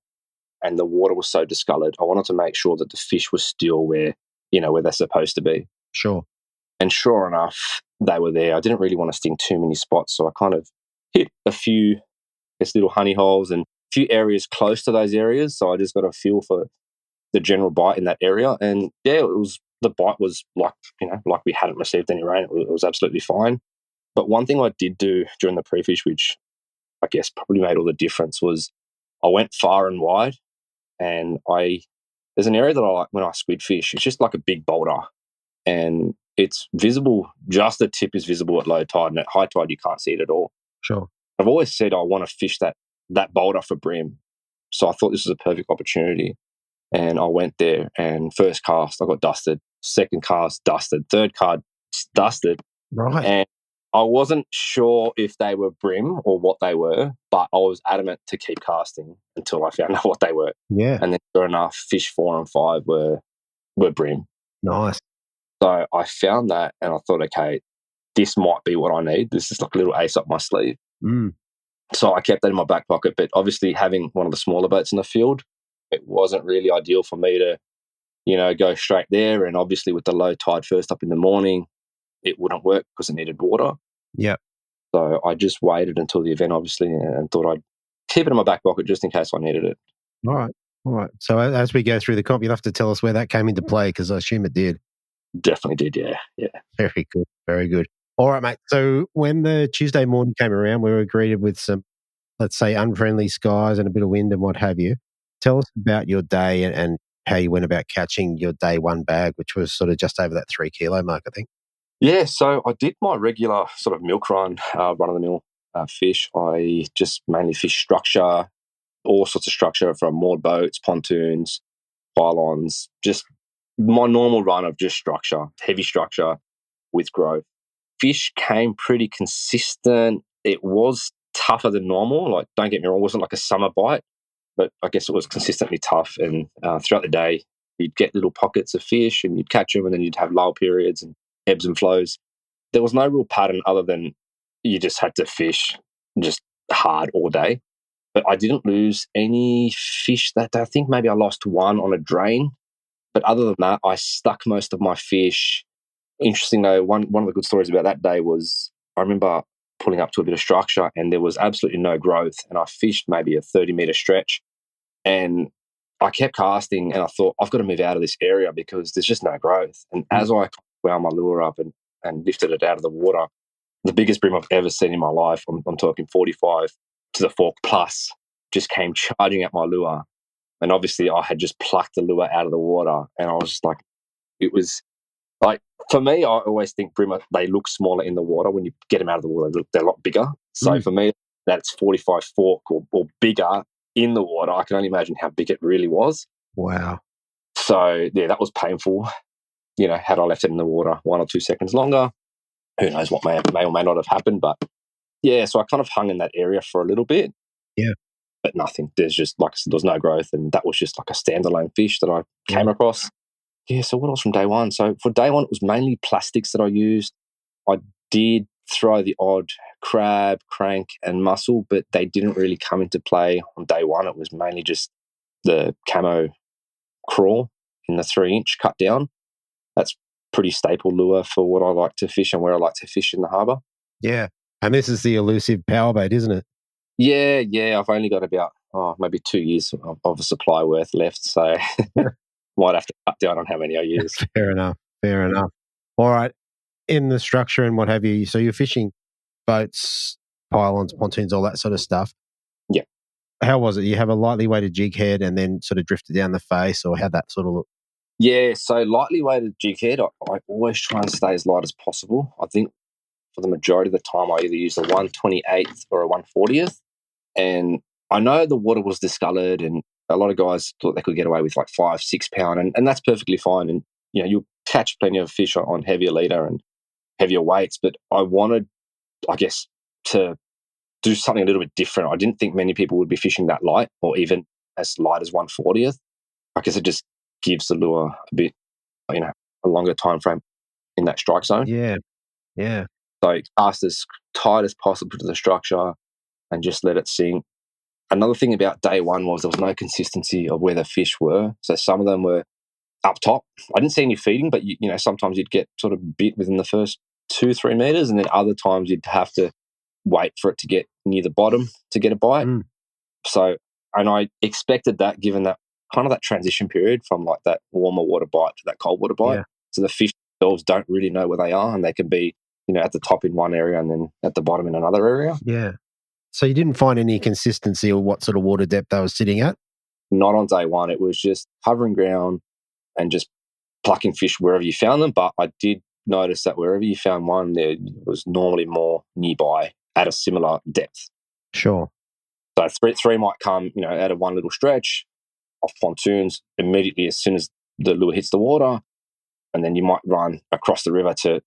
and the water was so discoloured. I wanted to make sure that the fish were still where they're supposed to be. Sure. And sure enough, they were there. I didn't really want to sting too many spots, so I kind of hit a few little honey holes and a few areas close to those areas. So I just got a feel for the general bite in that area. And yeah, the bite was like we hadn't received any rain. It was absolutely fine. But one thing I did do during the pre-fish, which I guess probably made all the difference, was I went far and wide. And there's an area that I like when I squid fish. It's just like a big boulder, and it's visible. Just the tip is visible at low tide, and at high tide you can't see it at all. Sure. I've always said I want to fish that boulder for bream, so I thought this was a perfect opportunity. And I went there, and first cast I got dusted, second cast dusted, third cast dusted. Right. And I wasn't sure if they were bream or what they were, but I was adamant to keep casting until I found out what they were. Yeah. And then sure enough, fish 4 and 5 were bream. Nice. So I found that and I thought, okay, this might be what I need. This is like a little ace up my sleeve. Mm. So I kept that in my back pocket. But obviously having one of the smaller boats in the field, it wasn't really ideal for me to, go straight there. And obviously with the low tide first up in the morning, it wouldn't work because it needed water. Yeah. So I just waited until the event, obviously, and thought I'd keep it in my back pocket just in case I needed it. All right. So as we go through the comp, you'll have to tell us where that came into play because I assume it did. Definitely did, yeah. Very good. All right, mate. So when the Tuesday morning came around, we were greeted with some, let's say, unfriendly skies and a bit of wind and what have you. Tell us about your day and how you went about catching your day 1 bag, which was sort of just over that 3 kilo mark, I think. Yeah, so I did my regular sort of milk run-of-the-mill fish. I just mainly fish structure, all sorts of structure from moored boats, pontoons, pylons, just my normal run of just structure, heavy structure with growth. Fish came pretty consistent. It was tougher than normal. Like, don't get me wrong, it wasn't like a summer bite, but I guess it was consistently tough. And throughout the day, you'd get little pockets of fish and you'd catch them, and then you'd have lull periods and ebbs and flows. There was no real pattern other than you just had to fish just hard all day. But I didn't lose any fish that day. I think maybe I lost one on a drain. But other than that, I stuck most of my fish. Interesting though, one of the good stories about that day was I remember pulling up to a bit of structure and there was absolutely no growth. And I fished maybe a 30-meter stretch. And I kept casting and I thought, I've got to move out of this area because there's just no growth. And as I wound my lure up and lifted it out of the water, the biggest bream I've ever seen in my life, I'm talking 45 to the fork plus, just came charging at my lure. And obviously I had just plucked the lure out of the water. And I was just like, it was like, for me, I always think bream, they look smaller in the water. When you get them out of the water, they're a lot bigger. So for me, that's 45 fork or bigger in the water. I can only imagine how big it really was. Wow. So, yeah, that was painful. You know, had I left it in the water 1 or 2 seconds longer, who knows what may or may not have happened. But, yeah, so I kind of hung in that area for a little bit. Yeah. But nothing. There's just, like I said, there was no growth. And that was just like a standalone fish that I came across. Yeah, so what else from day one? So for day one, it was mainly plastics that I used. I did throw the odd crab, crank, and mussel, but they didn't really come into play on day one. It was mainly just the camo crawl in the 3-inch cut down. That's pretty staple lure for what I like to fish and where I like to fish in the harbour. Yeah. And this is the elusive power bait, isn't it? Yeah. I've only got about maybe 2 years of a supply worth left, so might have to cut down on how many I use. Fair enough. All right. In the structure and what have you, so you're fishing boats, pylons, pontoons, all that sort of stuff. Yeah. How was it? You have a lightly weighted jig head and then sort of drifted down the face, or how'd that sort of look? Yeah, so lightly weighted jig head, I always try and stay as light as possible. I think for the majority of the time I either use a 1/28th or a 1/40th. And I know the water was discoloured and a lot of guys thought they could get away with like 5-6 pound, and that's perfectly fine. And, you know, you'll catch plenty of fish on heavier leader and heavier weights, but I wanted, I guess, to do something a little bit different. I didn't think many people would be fishing that light or even as light as 1/40th. I guess it just gives the lure a bit, you know, a longer time frame in that strike zone. Yeah. So cast as tight as possible to the structure and just let it sink. Another thing about day one was there was no consistency of where the fish were. So some of them were up top. I didn't see any feeding, but you know, sometimes you'd get sort of bit within the first 2-3 meters, and then other times you'd have to wait for it to get near the bottom to get a bite. So, and I expected that, given that kind of that transition period from like that warmer water bite to that cold water bite. Yeah. So the fish themselves don't really know where they are, and they can be, you know, at the top in one area and then at the bottom in another area. Yeah. So you didn't find any consistency or what sort of water depth they were sitting at? Not on day one. It was just covering ground and just plucking fish wherever you found them. But I did notice that wherever you found one, there was normally more nearby at a similar depth. Sure. So three might come, you know, out of one little stretch off pontoons immediately as soon as the lure hits the water, and then you might run across the river to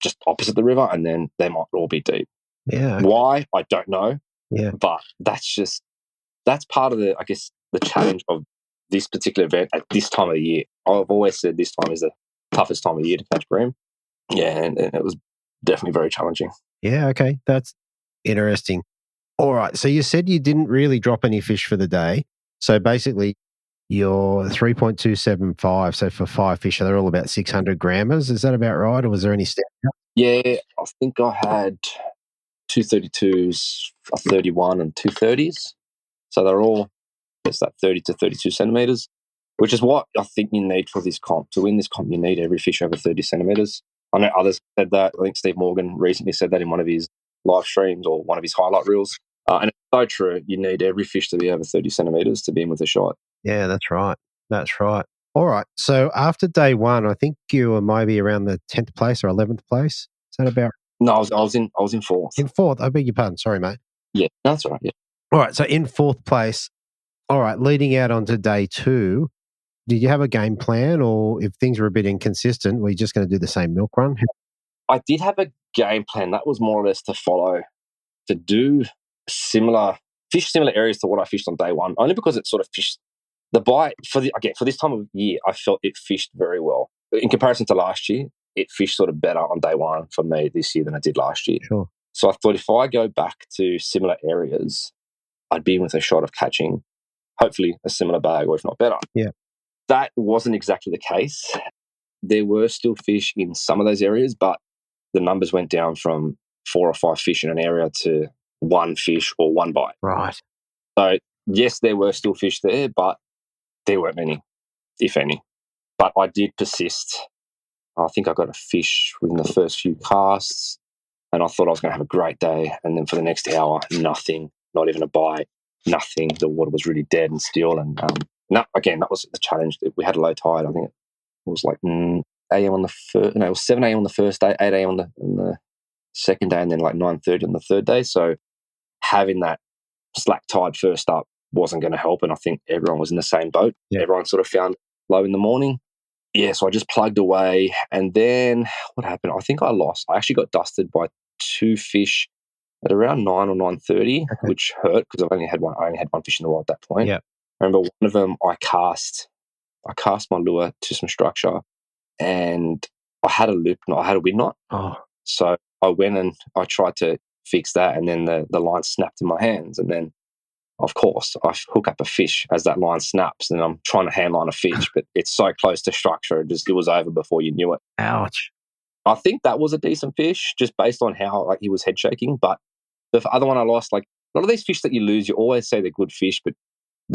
just opposite the river, and then they might all be deep. Yeah. Why? I don't know. Yeah. But that's part of the, I guess, the challenge of this particular event at this time of the year. I've always said this time is the toughest time of the year to catch bream. Yeah, and it was definitely very challenging. Yeah, okay. That's interesting. All right. So you said you didn't really drop any fish for the day. So basically you're 3.275. So for 5 fish, they're all about 600 grammers. Is that about right? Or was there any step? Yeah, I think I had 232s, a 31 and 230s. So they're all just that 30 to 32 centimetres, which is what I think you need for this comp. To win this comp, you need every fish over 30 centimetres. I know others said that. I think Steve Morgan recently said that in one of his live streams or one of his highlight reels. And it's so true. You need every fish to be over 30 centimetres to be in with a shot. Yeah, that's right. All right. So after day one, I think you were maybe around the 10th place or 11th place. Is that about No, I was in fourth. in fourth? I beg your pardon. Sorry, mate. Yeah, that's all right. Yeah. All right. So in fourth place. All right. Leading out onto day two, did you have a game plan, or if things were a bit inconsistent, were you just going to do the same milk run? I did have a game plan. That was more or less to follow, to do fish similar areas to what I fished on day one, only because it sort of fished the bite for this time of year. I felt it fished very well in comparison to last year. It fished sort of better on day one for me this year than it did last year. Sure. So I thought if I go back to similar areas, I'd be in with a shot of catching hopefully a similar bag, or if not better. Yeah. That wasn't exactly the case. There were still fish in some of those areas, but the numbers went down from 4 or 5 fish in an area to 1 fish or 1 bite. Right. So yes, there were still fish there, but there weren't many, if any. But I did persist. I think I got a fish within the first few casts, and I thought I was going to have a great day. And then for the next hour, nothing, not even a bite, nothing. The water was really dead and still. And again, that was the challenge. We had a low tide. I think it was like a.m. on the first. No, it was 7 a.m. on the first day, 8 a.m. on the second day, and then like 9:30 on the third day. So having that slack tide first up wasn't going to help, and I think everyone was in the same boat. Yeah. Everyone sort of found low in the morning. Yeah, so I just plugged away, and then what happened? I think I lost. I actually got dusted by 2 fish at around 9 or 9:30, which hurt because I only had one fish in the rod at that point. Yeah. I remember one of them I cast my lure to some structure, and I had a loop knot, I had a wind knot. Oh. So I went and I tried to fix that, and then the line snapped in my hands, and then of course I hook up a fish as that line snaps, and I'm trying to handline a fish, but it's so close to structure, it was over before you knew it. Ouch. I think that was a decent fish just based on how he was head shaking, but the other one I lost, a lot of these fish that you lose, you always say they're good fish, but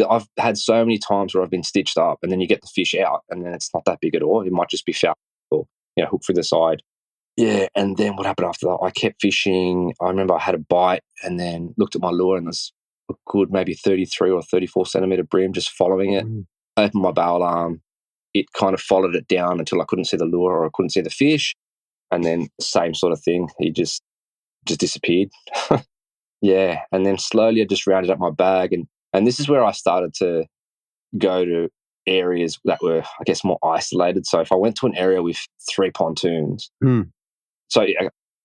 I've had so many times where I've been stitched up and then you get the fish out and then it's not that big at all. It might just be foul or hook through the side. Yeah, and then what happened after that? I kept fishing. I remember I had a bite and then looked at my lure, and there's a good maybe 33 or 34 centimetre bream just following it. Opened my barrel arm. It kind of followed it down until I couldn't see the lure or I couldn't see the fish. And then the same sort of thing. He just disappeared. Yeah, and then slowly I just rounded up my bag, and this is where I started to go to areas that were, I guess, more isolated. So if I went to an area with 3 pontoons, so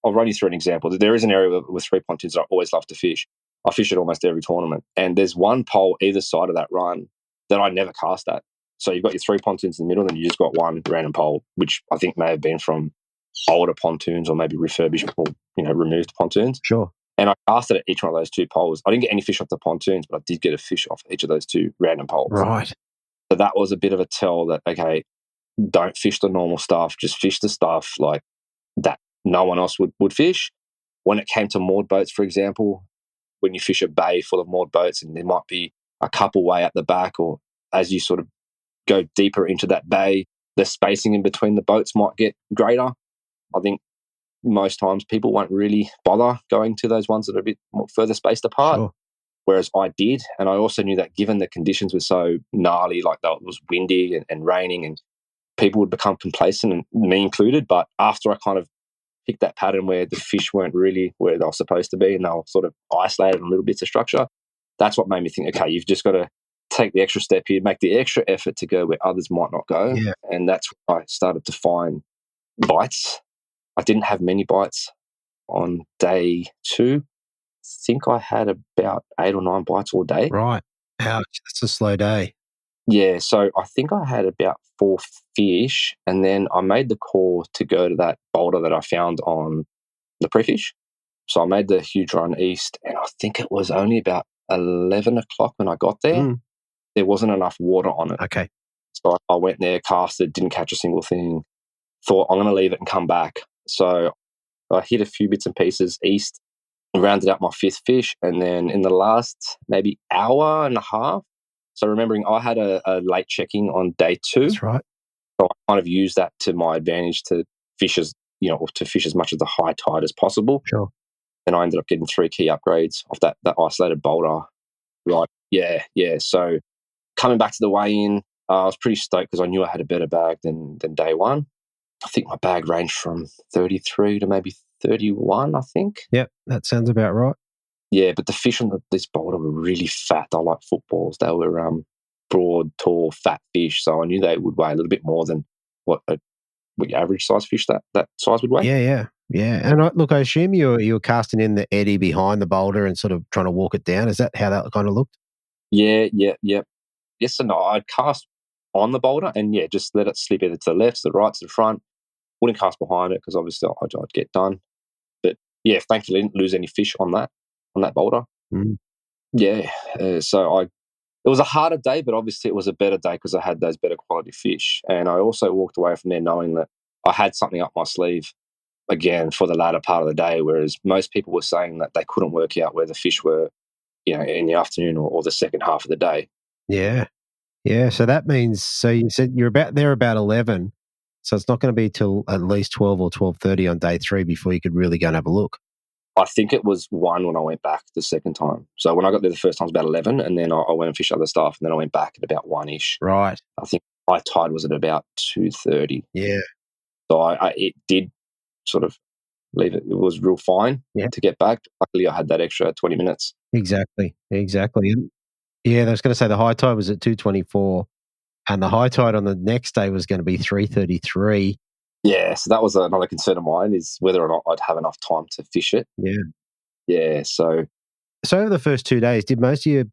I'll run you through an example. There is an area with 3 pontoons that I always love to fish. I fish at almost every tournament, and there's one pole either side of that run that I never cast at. So you've got your 3 pontoons in the middle, and then you just got one random pole, which I think may have been from older pontoons or maybe refurbished or removed pontoons. Sure. And I cast it at each one of those 2 poles. I didn't get any fish off the pontoons, but I did get a fish off each of those 2 random poles. Right. So that was a bit of a tell that, okay, don't fish the normal stuff, just fish the stuff like that no one else would fish. When it came to moored boats, for example, when you fish a bay full of moored boats and there might be a couple way at the back, or as you sort of go deeper into that bay, the spacing in between the boats might get greater. I think most times people won't really bother going to those ones that are a bit more further spaced apart. Sure. Whereas I did, and I also knew that given the conditions were so gnarly, like it was windy and raining, and people would become complacent, and me included. But after I kind of picked that pattern where the fish weren't really where they were supposed to be and they were sort of isolated in little bits of structure, that's what made me think, okay, you've just got to take the extra step here, make the extra effort to go where others might not go. Yeah. And that's when I started to find bites. I didn't have many bites on day 2. I think I had about 8 or 9 bites all day. Right. Ouch. That's a slow day. Yeah, so I think I had about 4 fish, and then I made the call to go to that boulder that I found on the pre-fish. So I made the huge run east, and I think it was only about 11 o'clock when I got there. There wasn't enough water on it. Okay. So I went there, casted, didn't catch a single thing, thought I'm going to leave it and come back. So I hit a few bits and pieces east, rounded out my 5th fish, and then in the last maybe hour and a half, so remembering I had a late checking on day 2. That's right. So I kind of used that to my advantage to fish as much of the high tide as possible. Sure. And I ended up getting 3 key upgrades off that isolated boulder. Right. Yeah. So coming back to the weigh-in, I was pretty stoked because I knew I had a better bag than day one. I think my bag ranged from 33 to maybe 31, I think. Yep, that sounds about right. Yeah, but the fish on this boulder were really fat. They're like footballs. They were broad, tall, fat fish. So I knew they would weigh a little bit more than what your average size fish that size would weigh. Yeah. And I assume you were casting in the eddy behind the boulder and sort of trying to walk it down. Is that how that kind of looked? Yeah. Yes and no. I'd cast on the boulder and just let it slip either to the left, to the right, to the front. Wouldn't cast behind it because obviously I'd get done. But yeah, thankfully I didn't lose any fish on that boulder. Mm. Yeah, so it was a harder day, but obviously it was a better day because I had those better quality fish. And I also walked away from there knowing that I had something up my sleeve again for the latter part of the day, whereas most people were saying that they couldn't work out where the fish were, in the afternoon or the second half of the day. Yeah. So that means, so you said you're about 11. So it's not going to be till at least 12 or 12:30 on day 3 before you could really go and have a look. I think it was 1 when I went back the second time. So when I got there the first time, it was about 11, and then I went and fished other stuff, and then I went back at about 1-ish. Right. I think high tide was at about 2:30. Yeah. So it did sort of leave it. It was real fine to get back. Luckily, I had that extra 20 minutes. Exactly. Yeah, I was going to say the high tide was at 2:24, and the high tide on the next day was going to be 3:33. Yeah, so that was another concern of mine, is whether or not I'd have enough time to fish it. Yeah. So over the first 2 days, did most of your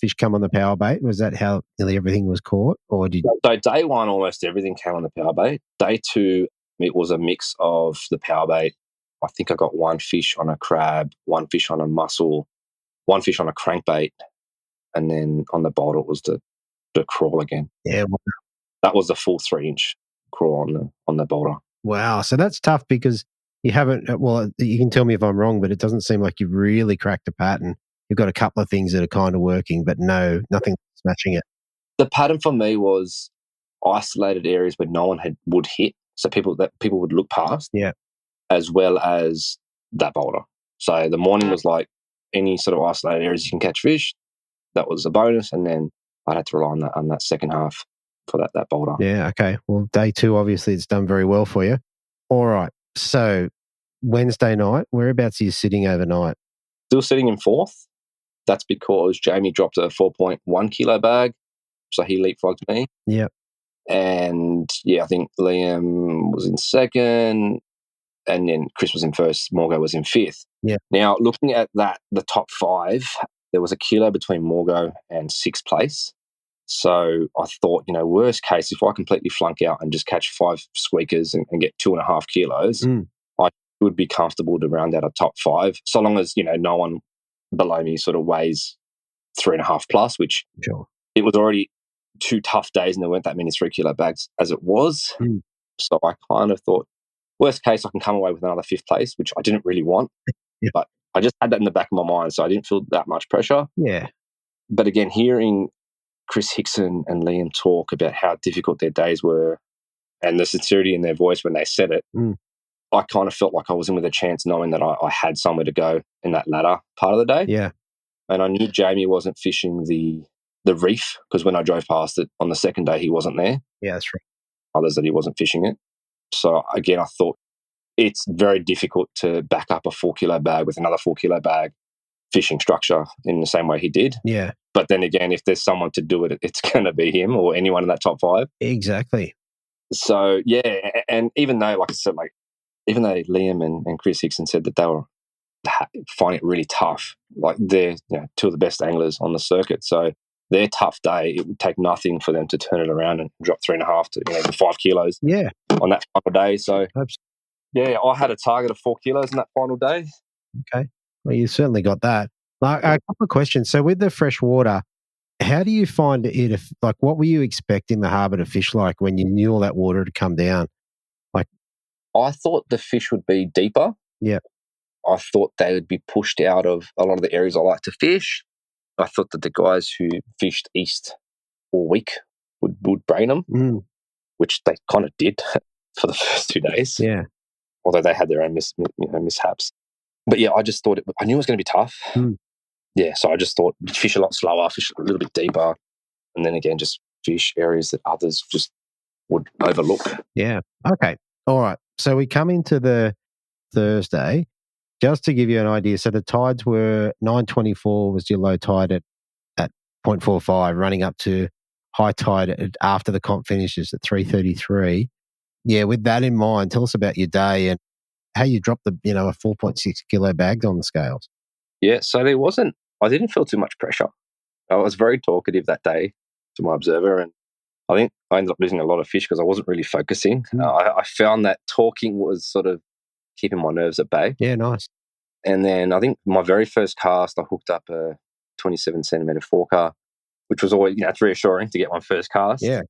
fish come on the power bait? Was that how nearly everything was caught, or did? So day 1, almost everything came on the power bait. Day 2, it was a mix of the power bait. I think I got 1 fish on a crab, 1 fish on a mussel, 1 fish on a crankbait, and then on the boulder it was the crawl again. Yeah, that was the full 3-inch crawl on the boulder. Wow, so that's tough because you haven't. Well, you can tell me if I'm wrong, but it doesn't seem like you've really cracked a pattern. You've got a couple of things that are kind of working, but nothing matching it. The pattern for me was isolated areas where no one would hit, so people would look past. Yeah, as well as that boulder. So the morning was like any sort of isolated areas you can catch fish. That was a bonus, and then I had to rely on that second half for that boulder. Yeah, okay. Well, day 2, obviously, it's done very well for you. All right. So Wednesday night, whereabouts are you sitting overnight? Still sitting in 4th. That's because Jamie dropped a 4.1 kilo bag, so he leapfrogged me. Yep. And I think Liam was in 2nd, and then Chris was in 1st, Morgo was in 5th. Yeah. Now, looking at the top 5, there was a kilo between Morgo and 6th place. So I thought, worst case, if I completely flunk out and just catch 5 squeakers and get 2.5 kilos, I would be comfortable to round out a top 5, so long as, no one below me sort of weighs 3.5 plus, which it was already 2 tough days and there weren't that many 3 kilo bags as it was. So I kind of thought, worst case, I can come away with another 5th place, which I didn't really want. But I just had that in the back of my mind, so I didn't feel that much pressure. Yeah. But again, hearing Chris Hickson and Liam talk about how difficult their days were and the sincerity in their voice when they said it, I kind of felt like I was in with a chance, knowing that I had somewhere to go in that latter part of the day. Yeah. And I knew Jamie wasn't fishing the reef, because when I drove past it on the second day, he wasn't there. Yeah, that's right. Others that he wasn't fishing it. So again, I thought it's very difficult to back up a 4 kilo bag with another 4 kilo bag fishing structure in the same way he did. Yeah. But then again, if there's someone to do it, it's going to be him or anyone in that top 5. Exactly. So, and even though, like I said, even though Liam and Chris Hickson said that they were finding it really tough, like they're 2 of the best anglers on the circuit. So their tough day, it would take nothing for them to turn it around and drop 3.5 to 5 kilos on that final day. So, I had a target of 4 kilos in that final day. Okay. Well, you certainly got that. A couple of questions. So with the fresh water, how do you find it? What were you expecting the harbour to fish like when you knew all that water had come down? I thought the fish would be deeper. Yeah. I thought they would be pushed out of a lot of the areas I like to fish. I thought that the guys who fished east all week would brain them, which they kind of did for the first 2 days. Yeah. Although they had their own mishaps. But I just thought I knew it was going to be tough. Yeah, so I just thought fish a lot slower, fish a little bit deeper, and then again just fish, areas that others just would overlook. Yeah. Okay. All right. So we come into the Thursday. Just to give you an idea, so the tides were 9:24 was your low tide at 0.45, running up to high tide after the comp finishes at 3:33. Yeah, with that in mind, tell us about your day and how you dropped a 4.6 kilo bag on the scales. Yeah, so I didn't feel too much pressure. I was very talkative that day to my observer, and I think I ended up losing a lot of fish because I wasn't really focusing. I found that talking was sort of keeping my nerves at bay. Yeah, nice. And then I think my very first cast, I hooked up a 27 centimeter forker, which was always, it's reassuring to get my first cast. Yeah.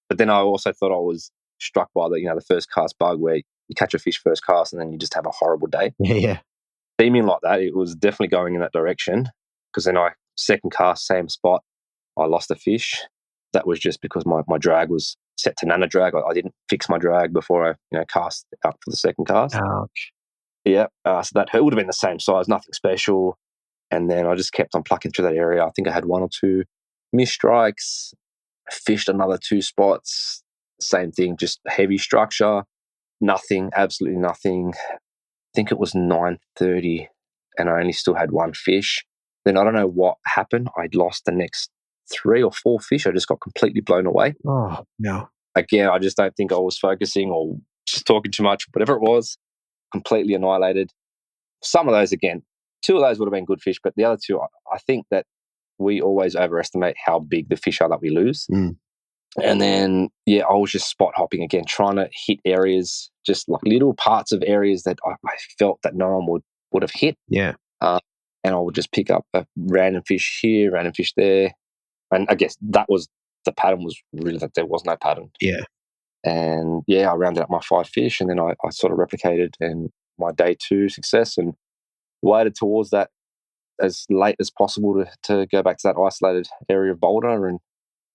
But then I also thought I was struck by the first cast bug where you catch a fish first cast and then you just have a horrible day. Yeah. Seeming like that, it was definitely going in that direction, because then second cast, same spot, I lost a fish. That was just because my drag was set to nano drag. I didn't fix my drag before I cast out for the second cast. Ouch. Yeah, so that would have been the same size, nothing special. And then I just kept on plucking through that area. I think I had one or two missed strikes, fished another 2 spots, same thing, just heavy structure, nothing, absolutely nothing. I think it was 9:30 and I only still had 1 fish. Then I don't know what happened. I'd lost the next 3 or 4 fish. I just got completely blown away. Oh, no. Again, I just don't think I was focusing or just talking too much, whatever it was, completely annihilated. Some of those, again, 2 of those would have been good fish, but the other 2, I think that we always overestimate how big the fish are that we lose. And then, I was just spot hopping again, trying to hit areas, just like little parts of areas that I felt that no one would have hit. Yeah. And I would just pick up a random fish here, random fish there. And I guess that was the pattern, was really that there was no pattern. Yeah. And I rounded up my 5 fish, and then I sort of replicated and my day 2 success and waited towards that as late as possible to go back to that isolated area of Boulder. And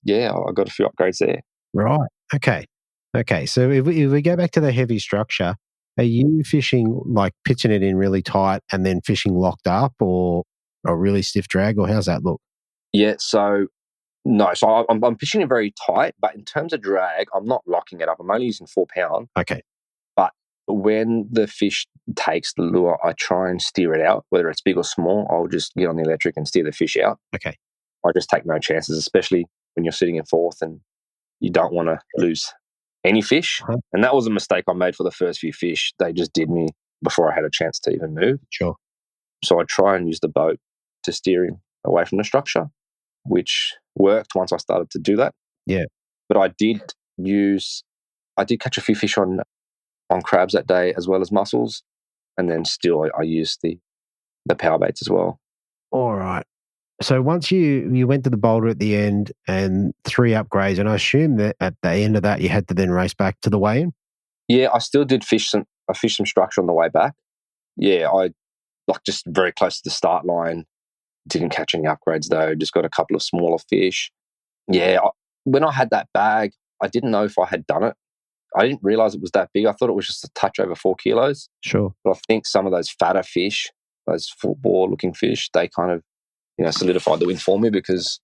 I got a few upgrades there. Right. Okay. So if we go back to the heavy structure, are you fishing like pitching it in really tight and then fishing locked up, or a really stiff drag, or how's that look? Yeah, so no. So I'm fishing it very tight, but in terms of drag, I'm not locking it up. I'm only using 4 pound. Okay. But when the fish takes the lure, I try and steer it out, whether it's big or small. I'll just get on the electric and steer the fish out. Okay. I just take no chances, especially when you're sitting in fourth and you don't want to lose any fish. Uh-huh. And that was a mistake I made for the first few fish. They just did me before I had a chance to even move. Sure. So I try and use the boat to steer him away from the structure, which worked once I started to do that. Yeah. But I did catch a few fish on crabs that day as well as mussels. And then still I used the power baits as well. All right. So once you went to the boulder at the end and 3 upgrades, and I assume that at the end of that you had to then race back to the weigh-in? Yeah, I still did fish some structure on the way back. Yeah, I just very close to the start line. Didn't catch any upgrades though, just got a couple of smaller fish. Yeah, when I had that bag, I didn't know if I had done it. I didn't realize it was that big. I thought it was just a touch over 4 kilos. Sure. But I think some of those fatter fish, those football looking fish, they kind of solidified the win for me, because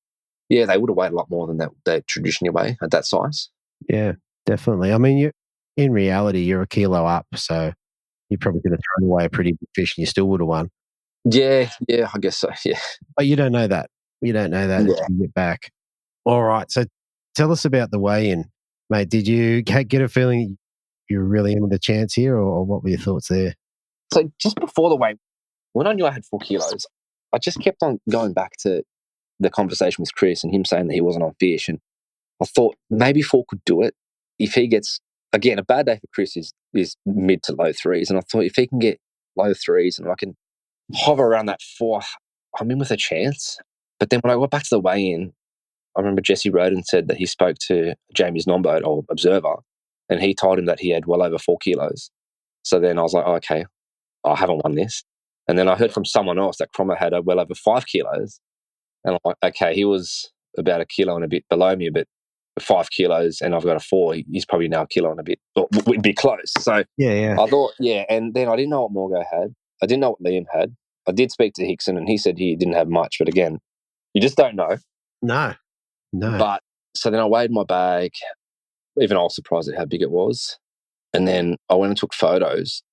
they would have weighed a lot more than they traditionally weigh at that size. Yeah, definitely. I mean, in reality, you're a kilo up, so you probably could have thrown away a pretty big fish and you still would have won. Yeah, I guess so, yeah. But you don't know that. You don't know that until you get back. All right, so tell us about the weigh-in, mate. Did you get a feeling you were really in with a chance here, or what were your thoughts there? So just before the weigh, when I knew I had 4 kilos, I just kept on going back to the conversation with Chris and him saying that he wasn't on fish. And I thought maybe 4 could do it. If he gets, again, a bad day for Chris is mid to low 3s. And I thought if he can get low 3s and I can hover around that 4, I'm in with a chance. But then when I went back to the weigh-in, I remember Jesse Roden said that he spoke to Jamie's non-boat or observer, and he told him that he had well over 4 kilos. So then I was like, okay, I haven't won this. And then I heard from someone else that Cromer had a well over 5 kilos. And I'm like, okay, he was about a kilo and a bit below me, but 5 kilos, and I've got a 4. He's probably now a kilo and a bit, or would be close. So yeah. I thought, and then I didn't know what Morgo had. I didn't know what Liam had. I did speak to Hickson, and he said he didn't have much. But again, you just don't know. No. But So then I weighed my bag. Even I was surprised at how big it was. And then I went and took photos.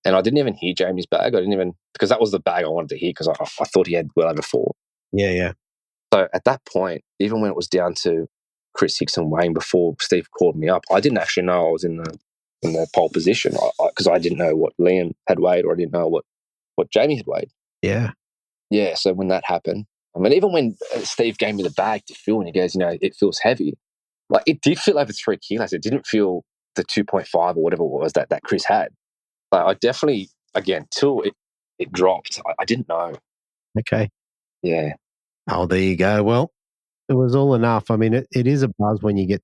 And I didn't even hear Jamie's bag. Because that was the bag I wanted to hear because I thought he had well over 4. Yeah. So at that point, even when it was down to Chris Hickson weighing before Steve called me up, I didn't actually know I was in the pole position because I didn't know what Liam had weighed or I didn't know what Jamie had weighed. Yeah. Yeah, so when that happened, I mean, even when Steve gave me the bag to feel and he goes, it feels heavy. Like, it did feel over 3 kilos. It didn't feel the 2.5 or whatever it was that Chris had. Like, I definitely, again, till it dropped, I didn't know. Okay. Yeah. Oh, there you go. Well, it was all enough. I mean, it is a buzz when you get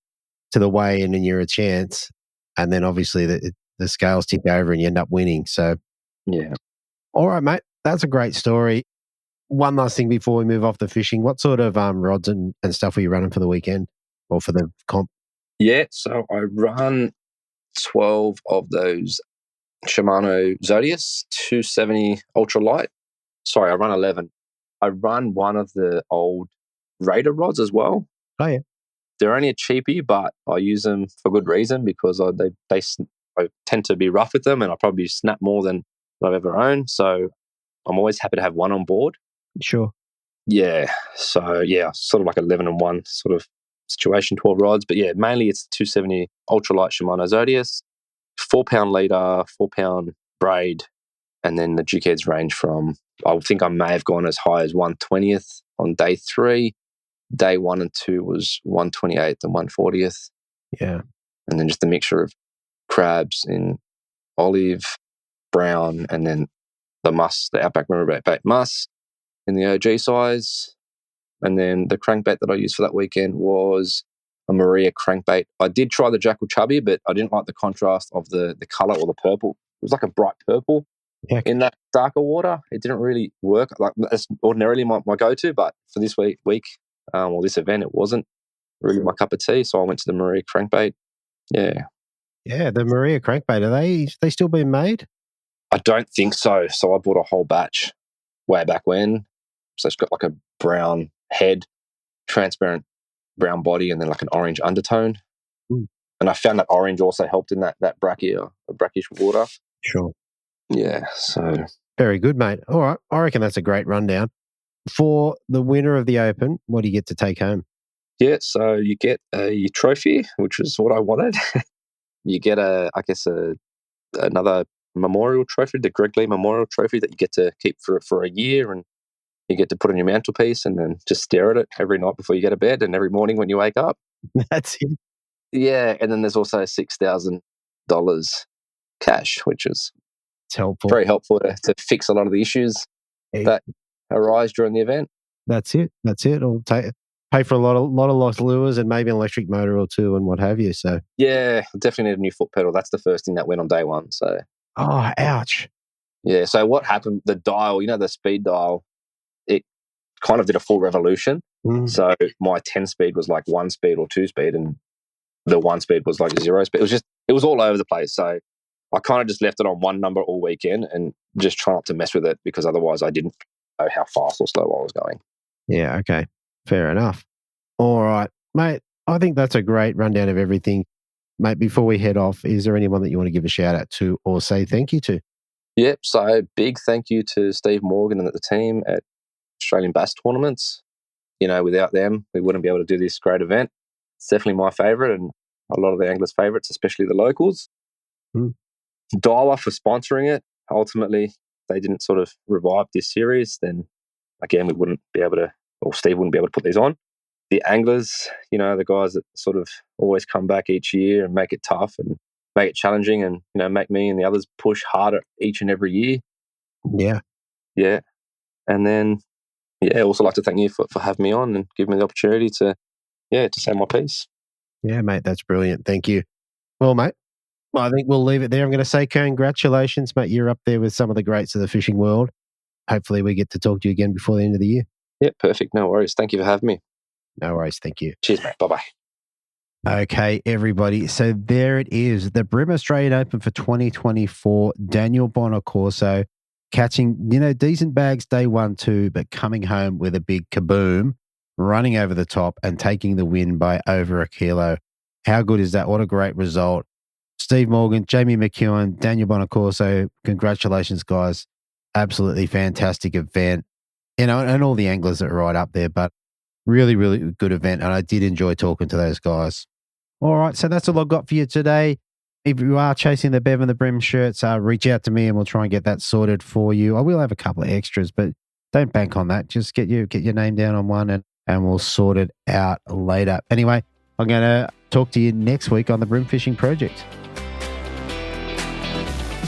to the weigh-in and you're a chance. And then obviously the scales tip over and you end up winning. So, yeah. All right, mate. That's a great story. One last thing before we move off the fishing. What sort of rods and stuff were you running for the weekend or for the comp? Yeah, so I run 12 of those Shimano Zodius 270 ultralight. Sorry, I run 11. I run one of the old Raider rods as well. Oh, yeah. They're only a cheapie, but I use them for good reason because I tend to be rough with them and I probably snap more than I've ever owned. So I'm always happy to have one on board. Sure. Yeah. So, yeah, sort of like 11 and 1 sort of situation, 12 rods. But, yeah, mainly it's 270 ultralight Shimano Zodius, 4 pound leader, 4 pound braid. And then the jig heads range from, I think I may have gone as high as 1/20th on day 3. Day 1 and 2 was 1/28th and 1/40th. Yeah. And then just a mixture of crabs in olive, brown, and then the Outback Riverbait muss in the OG size. And then the crankbait that I used for that weekend was a Maria crankbait. I did try the Jackal Chubby, but I didn't like the contrast of the colour or the purple. It was like a bright purple in that darker water. It didn't really work. Like, that's ordinarily my go-to, but for this week or this event, it wasn't really my cup of tea. So I went to the Maria crankbait. Yeah. Yeah, the Maria crankbait, are they still being made? I don't think so. So I bought a whole batch way back when. So it's got like a brown head, transparent brown body, and then like an orange undertone. And I found that orange also helped in that brackish water. Sure. Yeah, so. Very good, mate. All right. I reckon that's a great rundown. For the winner of the Open, what do you get to take home? Yeah, so you get your trophy, which is what I wanted. You get another memorial trophy, the Greg Lee Memorial Trophy that you get to keep for a year, and you get to put on your mantelpiece and then just stare at it every night before you go to bed and every morning when you wake up. That's it. Yeah, and then there's also $6,000 cash, which is helpful. Very helpful to fix a lot of the issues that arise during the event. That's it. It'll pay for a lot of lost lures and maybe an electric motor or two and what have you. So yeah, definitely need a new foot pedal. That's the first thing that went on day 1. So ouch. Yeah. So what happened? The dial, the speed dial, it kind of did a full revolution. So my 10 speed was like 1 speed or 2 speed, and the 1 speed was like 0 speed. It was all over the place. So I kind of just left it on one number all weekend and just try not to mess with it because otherwise I didn't know how fast or slow I was going. Yeah. Okay. Fair enough. All right, mate. I think that's a great rundown of everything. Mate, before we head off, is there anyone that you want to give a shout out to or say thank you to? Yep. So big thank you to Steve Morgan and the team at Australian Bass Tournaments. Without them, we wouldn't be able to do this great event. It's definitely my favourite and a lot of the anglers' favourites, especially the locals. Daiwa for sponsoring it. Ultimately, if they didn't sort of revive this series, then again, we wouldn't be able to, or Steve wouldn't be able to put these on. The anglers, the guys that sort of always come back each year and make it tough and make it challenging and, make me and the others push harder each and every year. Yeah. Yeah. And then, I also like to thank you for having me on and giving me the opportunity to say my piece. Yeah, mate, that's brilliant. Thank you. Well, mate, I think we'll leave it there. I'm going to say congratulations, mate. You're up there with some of the greats of the fishing world. Hopefully we get to talk to you again before the end of the year. Yeah, perfect. No worries. Thank you for having me. No worries. Thank you. Cheers, mate. Bye-bye. Okay, everybody. So there it is. The Bream Australian Open for 2024. Daniel Bonacorso catching, decent bags day 1, 2, but coming home with a big kaboom running over the top and taking the win by over a kilo. How good is that? What a great result. Steve Morgan, Jamie McEwen, Daniel Bonacorso, congratulations, guys. Absolutely fantastic event. And all the anglers that are right up there, but really, really good event. And I did enjoy talking to those guys. All right, so that's all I've got for you today. If you are chasing the Bev and the Bream shirts, reach out to me and we'll try and get that sorted for you. I will have a couple of extras, but don't bank on that. Just get your name down on one and we'll sort it out later. Anyway, I'm going to talk to you next week on the Bream Fishing Project.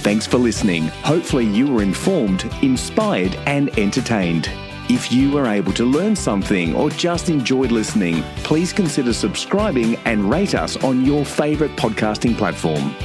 Thanks for listening. Hopefully you were informed, inspired and entertained. If you were able to learn something or just enjoyed listening, please consider subscribing and rate us on your favourite podcasting platform.